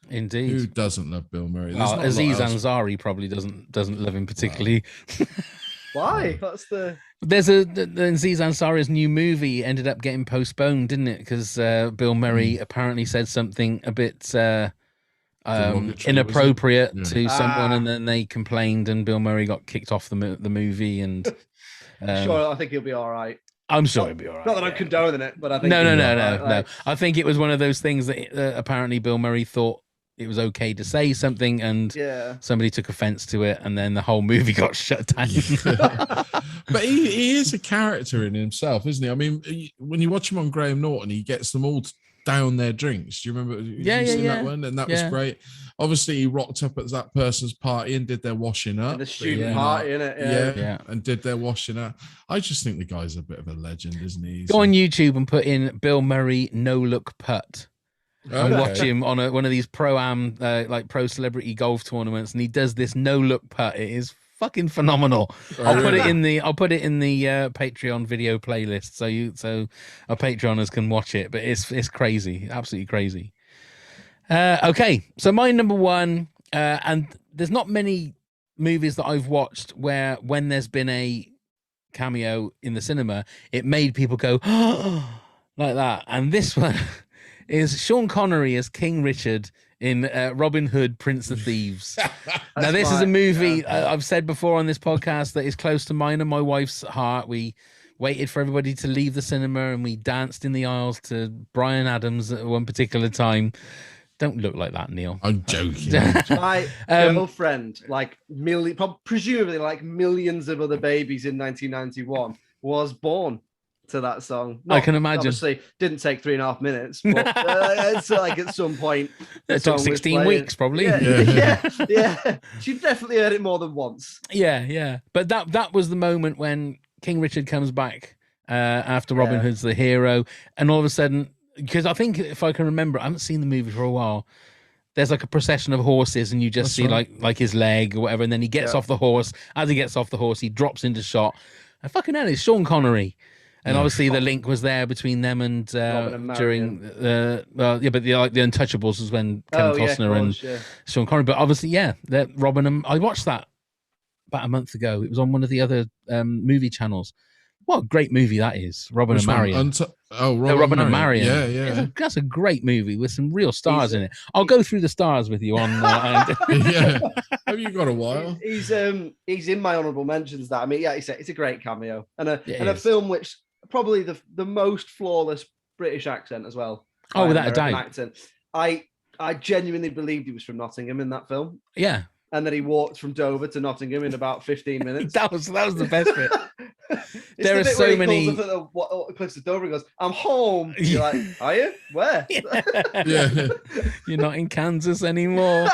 Indeed. Who doesn't love Bill Murray? Aziz Ansari probably doesn't love him particularly. Why? That's the... There's Aziz Ansari's new movie ended up getting postponed, didn't it? Because Bill Murray apparently said something a bit inappropriate to someone, and then they complained, and Bill Murray got kicked off the movie. And sure, I think he'll be all right. I'm sure he'll be all right. Not that I'm condoning it, but I think no. I think it was one of those things that apparently Bill Murray thought it was okay to say something, and somebody took offense to it, and then the whole movie got shut down. But he is a character in himself, isn't he? I mean, when you watch him on Graham Norton, he gets them all down their drinks. Do you remember? That one? And that was great. Obviously, he rocked up at that person's party and did their washing up. And the student party, innit? Yeah, and did their washing up. I just think the guy's a bit of a legend, isn't he? Go on YouTube and put in Bill Murray no-look putt. And watch him on one of these pro-am, pro celebrity golf tournaments, and he does this no-look putt. It is fucking phenomenal. I'll put it in the Patreon video playlist, so our Patreoners can watch it. But it's crazy, absolutely crazy. Okay, so my number one, and there's not many movies that I've watched where when there's been a cameo in the cinema, it made people go like that, and this one is Sean Connery as King Richard in Robin Hood, Prince of Thieves. Now, this is a movie I've said before on this podcast that is close to mine and my wife's heart. We waited for everybody to leave the cinema and we danced in the aisles to Bryan Adams at one particular time. Don't look like that, Neil. I'm joking. My girlfriend, presumably like millions of other babies in 1991, was born to that song. I can imagine. Obviously, didn't take 3.5 minutes, but it's like at some point. It took 16 weeks, probably. Yeah. She definitely heard it more than once. Yeah. But that was the moment when King Richard comes back after Robin Hood's the hero, and all of a sudden, because I think if I can remember, I haven't seen the movie for a while. There's like a procession of horses, and you just see like his leg or whatever, and then he gets off the horse. As he gets off the horse, he drops into shot. And fucking hell, it's Sean Connery. And obviously the link was there between them and during the Untouchables was when Kevin Costner and Sean Connery. But obviously, that Robin and I watched that about a month ago. It was on one of the other movie channels. What a great movie that is, Robin and Marion. Robin and Marion. Yeah. That's a great movie with some real stars in it. I'll go through the stars with you on. Have you got a while? He's in my honourable mentions. That it's a great cameo and a film which probably the most flawless British accent as well. Oh, without a doubt. Accent. I genuinely believed he was from Nottingham in that film. Yeah. And then he walked from Dover to Nottingham in about 15 minutes. that was the best bit. There are so many. He calls up at the cliffs of Dover and goes, "I'm home." You're like, "Are you? Where?" You're not in Kansas anymore.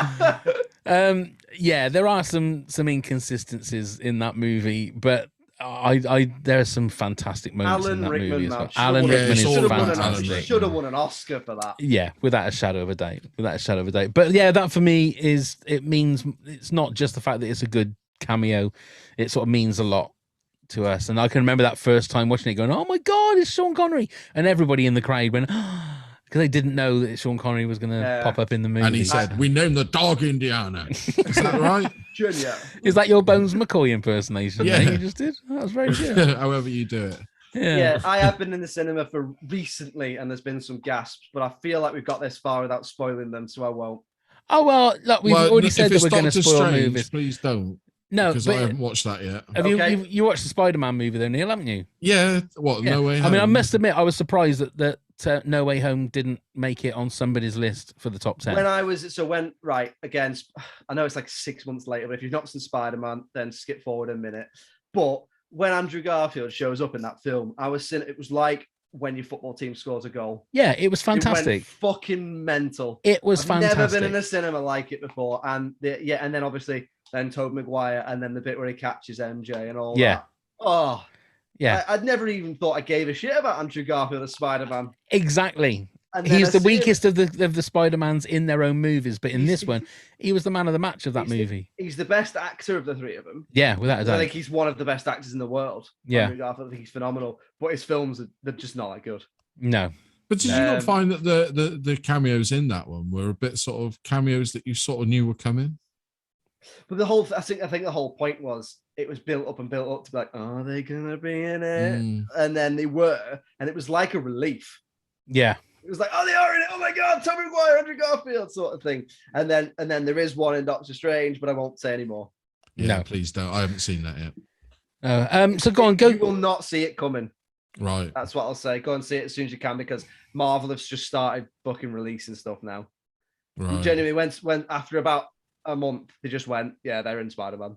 There are some inconsistencies in that movie, but there are some fantastic moments in that movie as well. Alan Rickman is fantastic. Should have won an Oscar for that. Yeah, without a shadow of a doubt. But that for me means it's not just the fact that it's a good cameo. It sort of means a lot to us. And I can remember that first time watching it going, "Oh my God, it's Sean Connery." And everybody in the crowd went, because they didn't know that Sean Connery was going to pop up in the movie. And he said, "We named the dog Indiana." Is that right? Junior. Is that your Bones McCoy impersonation? Yeah, you just did. That was very good. However you do it. Yeah, I have been in the cinema for recently, and there's been some gasps, but I feel like we've got this far without spoiling them, so I won't. Oh well, look, we've already said that we're going to spoil movies. Please don't. No, because I haven't watched that yet. Have you watched the Spider-Man movie though, Neil? Haven't you? Yeah. No Way Home? I mean, I must admit, I was surprised that No Way Home didn't make it on somebody's list for the top 10. I know it's like 6 months later, but if you've not seen Spider-Man, then skip forward a minute. But when Andrew Garfield shows up in that film, it was like when your football team scores a goal. Yeah, it was It went fantastic. fucking mental. It was I've fantastic. never been in a cinema like it before. And and then obviously then Tobey Maguire and then the bit where he catches MJ and all that. Oh, yeah. I'd never even thought I gave a shit about Andrew Garfield as Spider-Man. Exactly. And then He's I the see him- weakest of the Spider-Mans in their own movies, but in this one, he was the man of the match of that movie. He's the best actor of the three of them. Yeah, without a I doubt. think he's one of the best actors in the world. Yeah. Andrew Garfield, I think he's phenomenal. But his films, they're just not that good. No. But did you not find that the cameos in that one were a bit sort of cameos that you sort of knew were coming? But I think the whole point was it was built up to be like, are they gonna be in it? And then they were, and it was like a relief. Yeah. It was like, oh, they are in it. Oh my god, Tobey Maguire, Andrew Garfield, sort of thing. And then there is one in Doctor Strange, but I won't say anymore. Yeah, No. please don't. I haven't seen that yet. So go on, You will not see it coming. Right. That's what I'll say. Go and see it as soon as you can, because Marvel has just started booking releasing stuff now. Right. Genuinely, when after about a month, they just went, yeah, they're in Spider-Man.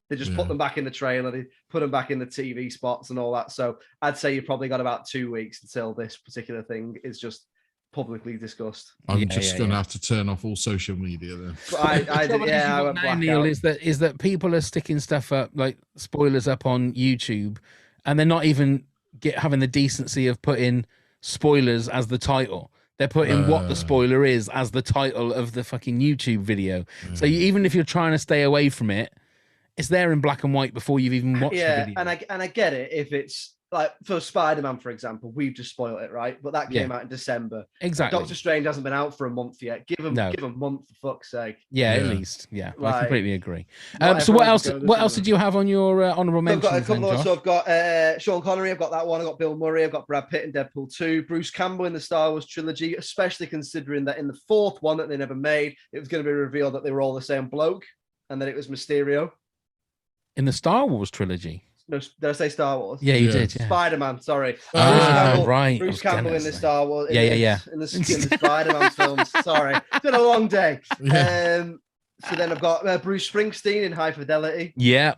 They just put them back in the trailer. They put them back in the TV spots and all that. So I'd say you've probably got about 2 weeks until this particular thing is just publicly discussed. I'm just going to have to turn off all social media then. I did, yeah. I went now, black Neil, out. is that people are sticking stuff up, like spoilers up on YouTube, and they're not even having the decency of putting spoilers as the title. They're putting what the spoiler is as the title of the fucking YouTube video. So even if you're trying to stay away from it, it's there in black and white before you've even watched the video. and I get it if it's like for Spider-Man, for example, we've just spoiled it, right? But that came out in December. Exactly. Doctor Strange hasn't been out for a month yet. Give him a month, for fuck's sake. Yeah, at least. Yeah, I Like, completely agree. not So what everyone's else? going to What else cinema. did you have on your honorable So I've got a mentions? couple then, of, Josh? so I've got Sean Connery, I've got that one, I've got Bill Murray, I've got Brad Pitt in Deadpool 2, Bruce Campbell in the Star Wars trilogy, especially considering that in the fourth one that they never made, it was going to be revealed that they were all the same bloke and that it was Mysterio. In the Star Wars trilogy. No, did I say Star Wars? Yeah, you did. Yeah. Spider-Man, sorry. Right. Bruce Campbell in the Star Wars. Yeah. In the Spider-Man films. Sorry. It's been a long day. So then I've got Bruce Springsteen in High Fidelity. Yeah.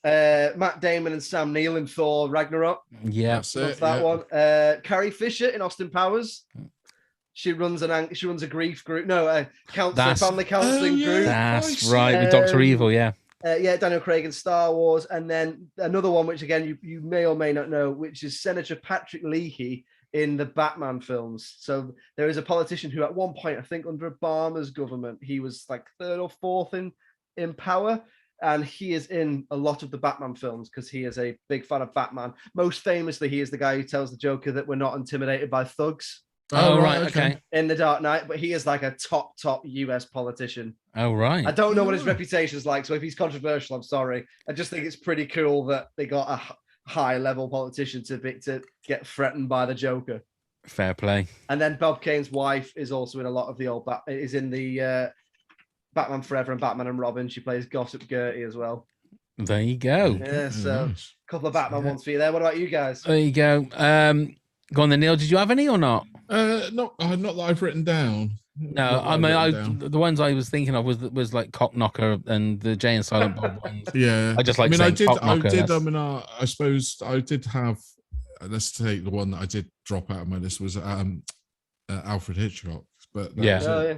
Matt Damon and Sam Neill in Thor Ragnarok. Yeah. That's that one. Carrie Fisher in Austin Powers. She runs a grief group. No, family counseling group. That's right, with Dr. Evil, yeah. Daniel Craig in Star Wars, and then another one, which again you may or may not know, which is Senator Patrick Leahy in the Batman films. So there is a politician who, at one point, I think under Obama's government, he was like third or fourth in power, and he is in a lot of the Batman films because he is a big fan of Batman. Most famously, he is the guy who tells the Joker that we're not intimidated by thugs. Oh, right, okay. In The Dark Knight, but he is like a top US politician. Oh, right. I don't know what his reputation is like, so if he's controversial, I'm sorry. I just think it's pretty cool that they got a high-level politician to get threatened by the Joker. Fair play. And then Bob Kane's wife is also in a lot of the old is in the Batman Forever and Batman and Robin. She plays Gossip Gertie as well. There you go. Yeah, so a couple of Batman ones for you there. What about you guys? There you go. Go on then, Neil. Did you have any or not? Not that I've written down. No, I mean, the ones I was thinking of was like Cock Knocker and the Jay and Silent Bob ones. Yeah, I just like. I Cock Knocker, I suppose I did have. Let's take the one that I did drop out of my list was Alfred Hitchcock. But yeah.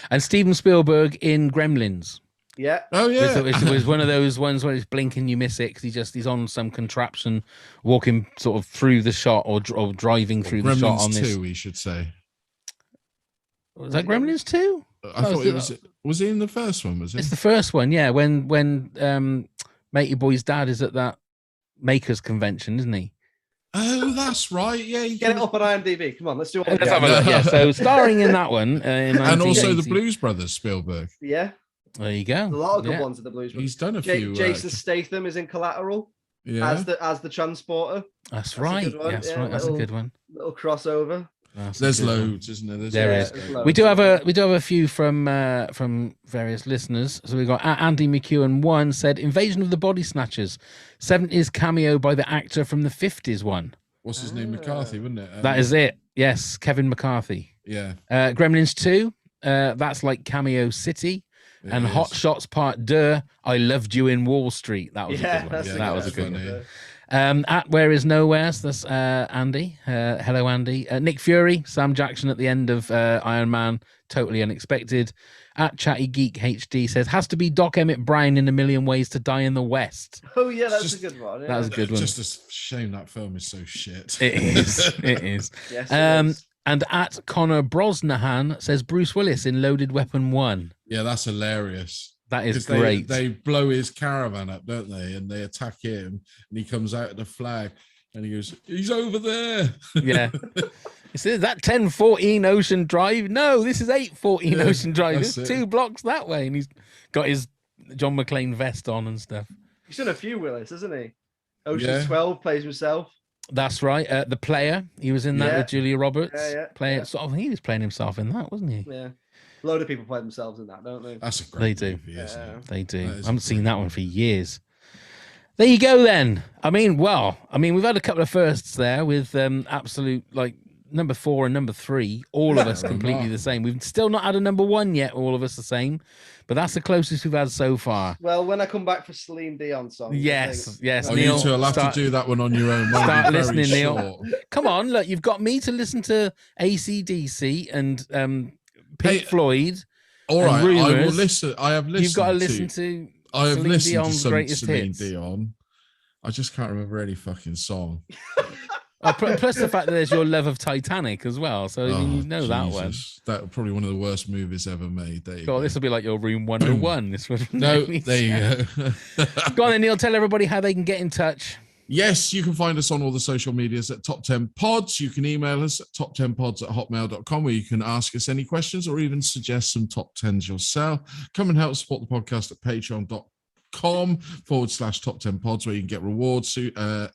And Steven Spielberg in Gremlins. Yeah. Oh yeah. It was one of those ones where it's blinking, you miss it because he's on some contraption, walking sort of through the shot or driving through the shot on this. 2, we should say. Was that Gremlins 2? I thought it was. Was he in the first one? Was it? It's the first one, yeah. When Matey Boy's dad is at that Makers convention, isn't he? Oh, that's right. Yeah, get it up on IMDb. Come on, let's do it. Let's have a look. Yeah, so starring in that one, and also the Blues Brothers, Spielberg. Yeah, there you go. A lot of good ones in the Blues Brothers. He's done a few. Jason Statham is in Collateral. Yeah, as the transporter. That's right. That's right. That's a good one. Little crossover. There's loads, isn't there? There is. We do have a few from various listeners. So we got Andy McEwen 1 said Invasion of the Body Snatchers, 70s cameo by the actor from the 50s one. What's his name? McCarthy, wasn't it? That is it. Yes, Kevin McCarthy. Yeah. Gremlins 2. That's like Cameo City. And Hot Shots Part 2. I Loved You in Wall Street. That was a good one. That was a good one. At Where Is Nowhere, so that's Andy. Hello, Andy. Nick Fury, Sam Jackson at the end of Iron Man, totally unexpected. At Chatty Geek HD says, has to be Doc Emmett Brown in A Million Ways to Die in the West. Oh yeah, that's a good one. Yeah. That was a good one. Just a shame that film is so shit. It is. It is. Yes, it is. And at Connor Brosnahan says Bruce Willis in Loaded Weapon 1. Yeah, that's hilarious. That is 'Cause great. They blow his caravan up, don't they? And they attack him, and he comes out of the flag, and he goes, "He's over there." Yeah. Is that 1014 Ocean Drive? No, this is 814 Ocean Drive. It's 2 blocks that way. And he's got his John McClane vest on and stuff. He's done a few Willis, hasn't he? Ocean's 12 plays himself. That's right. The Player. He was in that with Julia Roberts. Yeah. Sort of, he was playing himself in that, wasn't he? Yeah. A load of people play themselves in that, don't they? That's a great movie, They do. isn't it? They do. I That haven't seen that one for years. There you go then. I mean, we've had a couple of firsts there with absolute, like, number 4 and number 3, all of us completely the same. We've still not had a number 1 yet, all of us the same, but that's the closest we've had so far. Well, when I come back for Celine Dion songs. Yes. Oh, Neil, you two will have to do that one on your own. Start listening, Neil. Come on, look, you've got me to listen to AC/DC and Pink Floyd. All right, Rumors. I will listen. I have listened. You've got to listen to I have Celine listened Dion's to some greatest Celine hits. Dion. I just can't remember any fucking song. Plus the fact that there's your love of Titanic as well, so I mean, you know that one. That's probably one of the worst movies ever made. There you God, go. this will be like your Room 101. This would No, make me there you go. Go on then, Neil. Tell everybody how they can get in touch. Yes, you can find us on all the social medias at Top 10 Pods. You can email us at toptenpods@hotmail.com, where you can ask us any questions or even suggest some top 10s yourself. Come and help support the podcast at patreon.com/top 10 pods, where you can get rewards,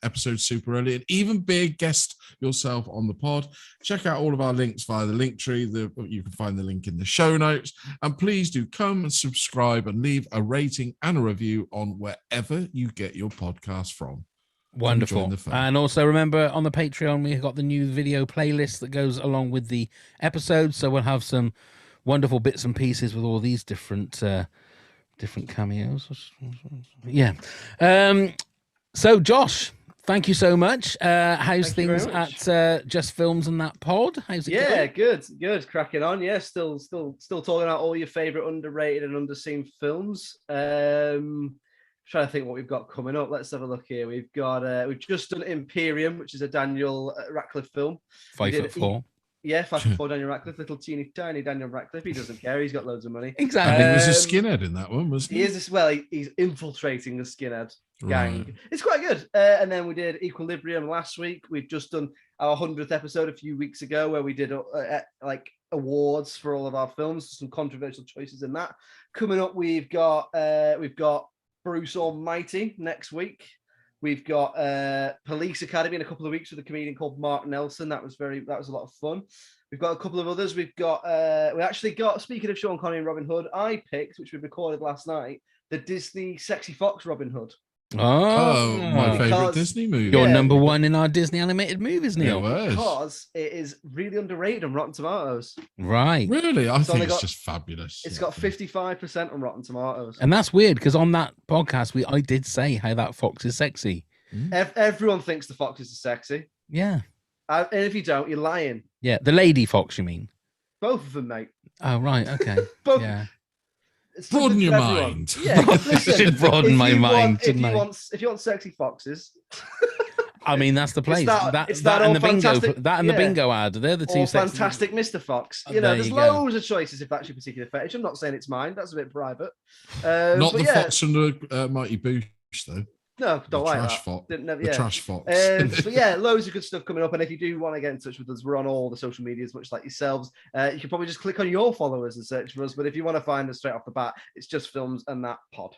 episodes super early, and even be a guest yourself on the pod. Check out all of our links via the LINKTREE. You can find the link in the show notes. And please do come and subscribe and leave a rating and a review on wherever you get your podcast from. Wonderful. And also remember, on the Patreon, we've got the new video playlist that goes along with the episodes. So we'll have some wonderful bits and pieces with all these different cameos. Yeah. So Josh, thank you so much. How's things at Just Films and That Pod? How's it going? Good. Cracking on. Yeah, still talking about all your favorite underrated and underseen films. Trying to think what we've got coming up. Let's have a look here. We've just done Imperium, which is a Daniel Radcliffe film. 5'4". Yeah, 5'4" Daniel Radcliffe, little teeny tiny Daniel Radcliffe. He doesn't care. He's got loads of money. Exactly. He was a skinhead in that one, wasn't he? He is. He's infiltrating the skinhead gang. Right. It's quite good. And then we did Equilibrium last week. We've just done our 100th episode a few weeks ago, where we did like awards for all of our films. Some controversial choices in that. Coming up, we've got Bruce Almighty next week. We've got Police Academy in a couple of weeks with a comedian called Mark Nelson. That was a lot of fun. We've got a couple of others. We actually got, speaking of Sean Connery and Robin Hood, I picked, which we recorded last night, the Disney Sexy Fox Robin Hood. Oh, my favorite Disney movie. You're number 1 in our Disney animated movies, Neil. Because it is really underrated on Rotten Tomatoes. Right. Really? I think it's just fabulous. It's got 55% on Rotten Tomatoes. And that's weird, because on that podcast, I did say how that fox is sexy. Everyone thinks the foxes are sexy. Yeah. And if you don't, you're lying. Yeah, the lady fox, you mean? Both of them, mate. Oh, right. Okay. Both. Yeah. Broaden your mind. Yeah, listen, should broaden my mind. If you want sexy foxes, I mean, that's the place. It's that all and the bingo. fantastic. That and the bingo ad. They're the two. Or Fantastic Mr. Fox. You know, there's loads of choices if that's your particular fetish. I'm not saying it's mine. That's a bit private. Not the fox from the Mighty Boosh, though. No, don't like trash that. Fox. The trash fox. But yeah, loads of good stuff coming up. And if you do want to get in touch with us, we're on all the social medias, much like yourselves. You can probably just click on your followers and search for us. But if you want to find us straight off the bat, it's Just Films and That Pod.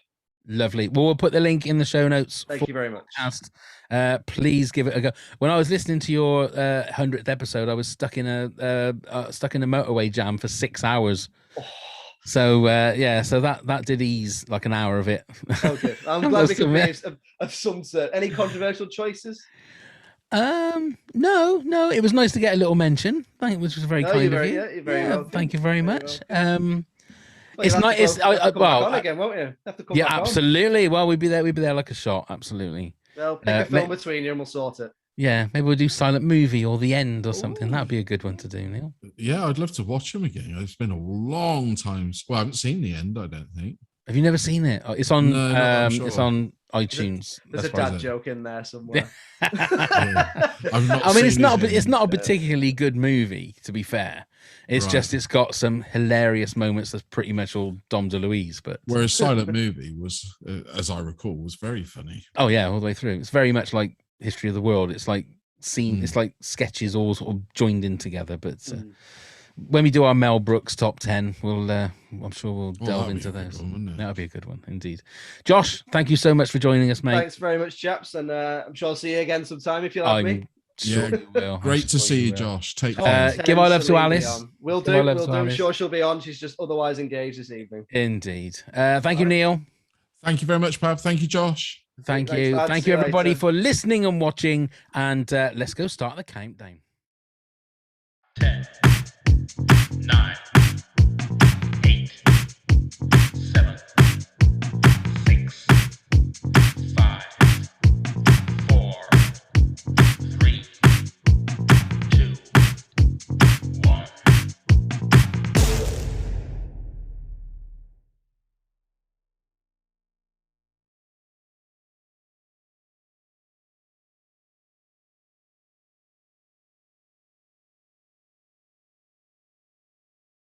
Lovely. Well, we'll put the link in the show notes. Thank you very much. Please give it a go. When I was listening to your 100th episode, I was stuck in a motorway jam for 6 hours. Oh. So so that did ease like an hour of it. Oh, good. I'm glad we could be of some sort. Any controversial choices? No. It was nice to get a little mention. I think, which was very kind of you. You're very welcome. Thank you very much. It's nice. Well, again, won't you? Absolutely. Well, we'd be there like a shot. Absolutely. Well, pick a film ma- between you and we'll sort it. Yeah, maybe we'll do Silent Movie or The End or something. That'd be a good one to do, Neil. Yeah, I'd love to watch them again. It's been a long time. Well, I haven't seen The End, I don't think. Have you never seen it? Oh, it's on. No, not that I'm It's sure. on iTunes. There's a That's why. dad joke in there somewhere. I've not I mean, it's seen not. it. It's not a particularly good movie, to be fair. It's Right. just it's got some hilarious moments. That's pretty much all Dom DeLuise. But Whereas Silent Movie was, as I recall, was very funny. oh yeah, all the way through. It's very much like History of the World. It's like It's like sketches all sort of joined in together. But when we do our Mel Brooks top 10, we'll I'm sure we'll delve that'd into be a good those. one, wouldn't it? That'll be a good one indeed. Josh, thank you so much for joining us, mate. Thanks very much, chaps, and I'm sure I'll see you again sometime if you like me. I'm sure you will. I'm Great to sure see you, will. Josh. Take Oh, care. Give our love to Celine Alice. Dion. We'll Give do. our love We'll to do. I'm Alice. sure she'll be on. She's just otherwise engaged this evening. Indeed. Thank you, Neil. Thank you very much, Pav. Thank you, Josh. Thank Thanks, you. lads. Thank See you, you everybody, later. for listening and watching. And let's go start the countdown. 10, 9,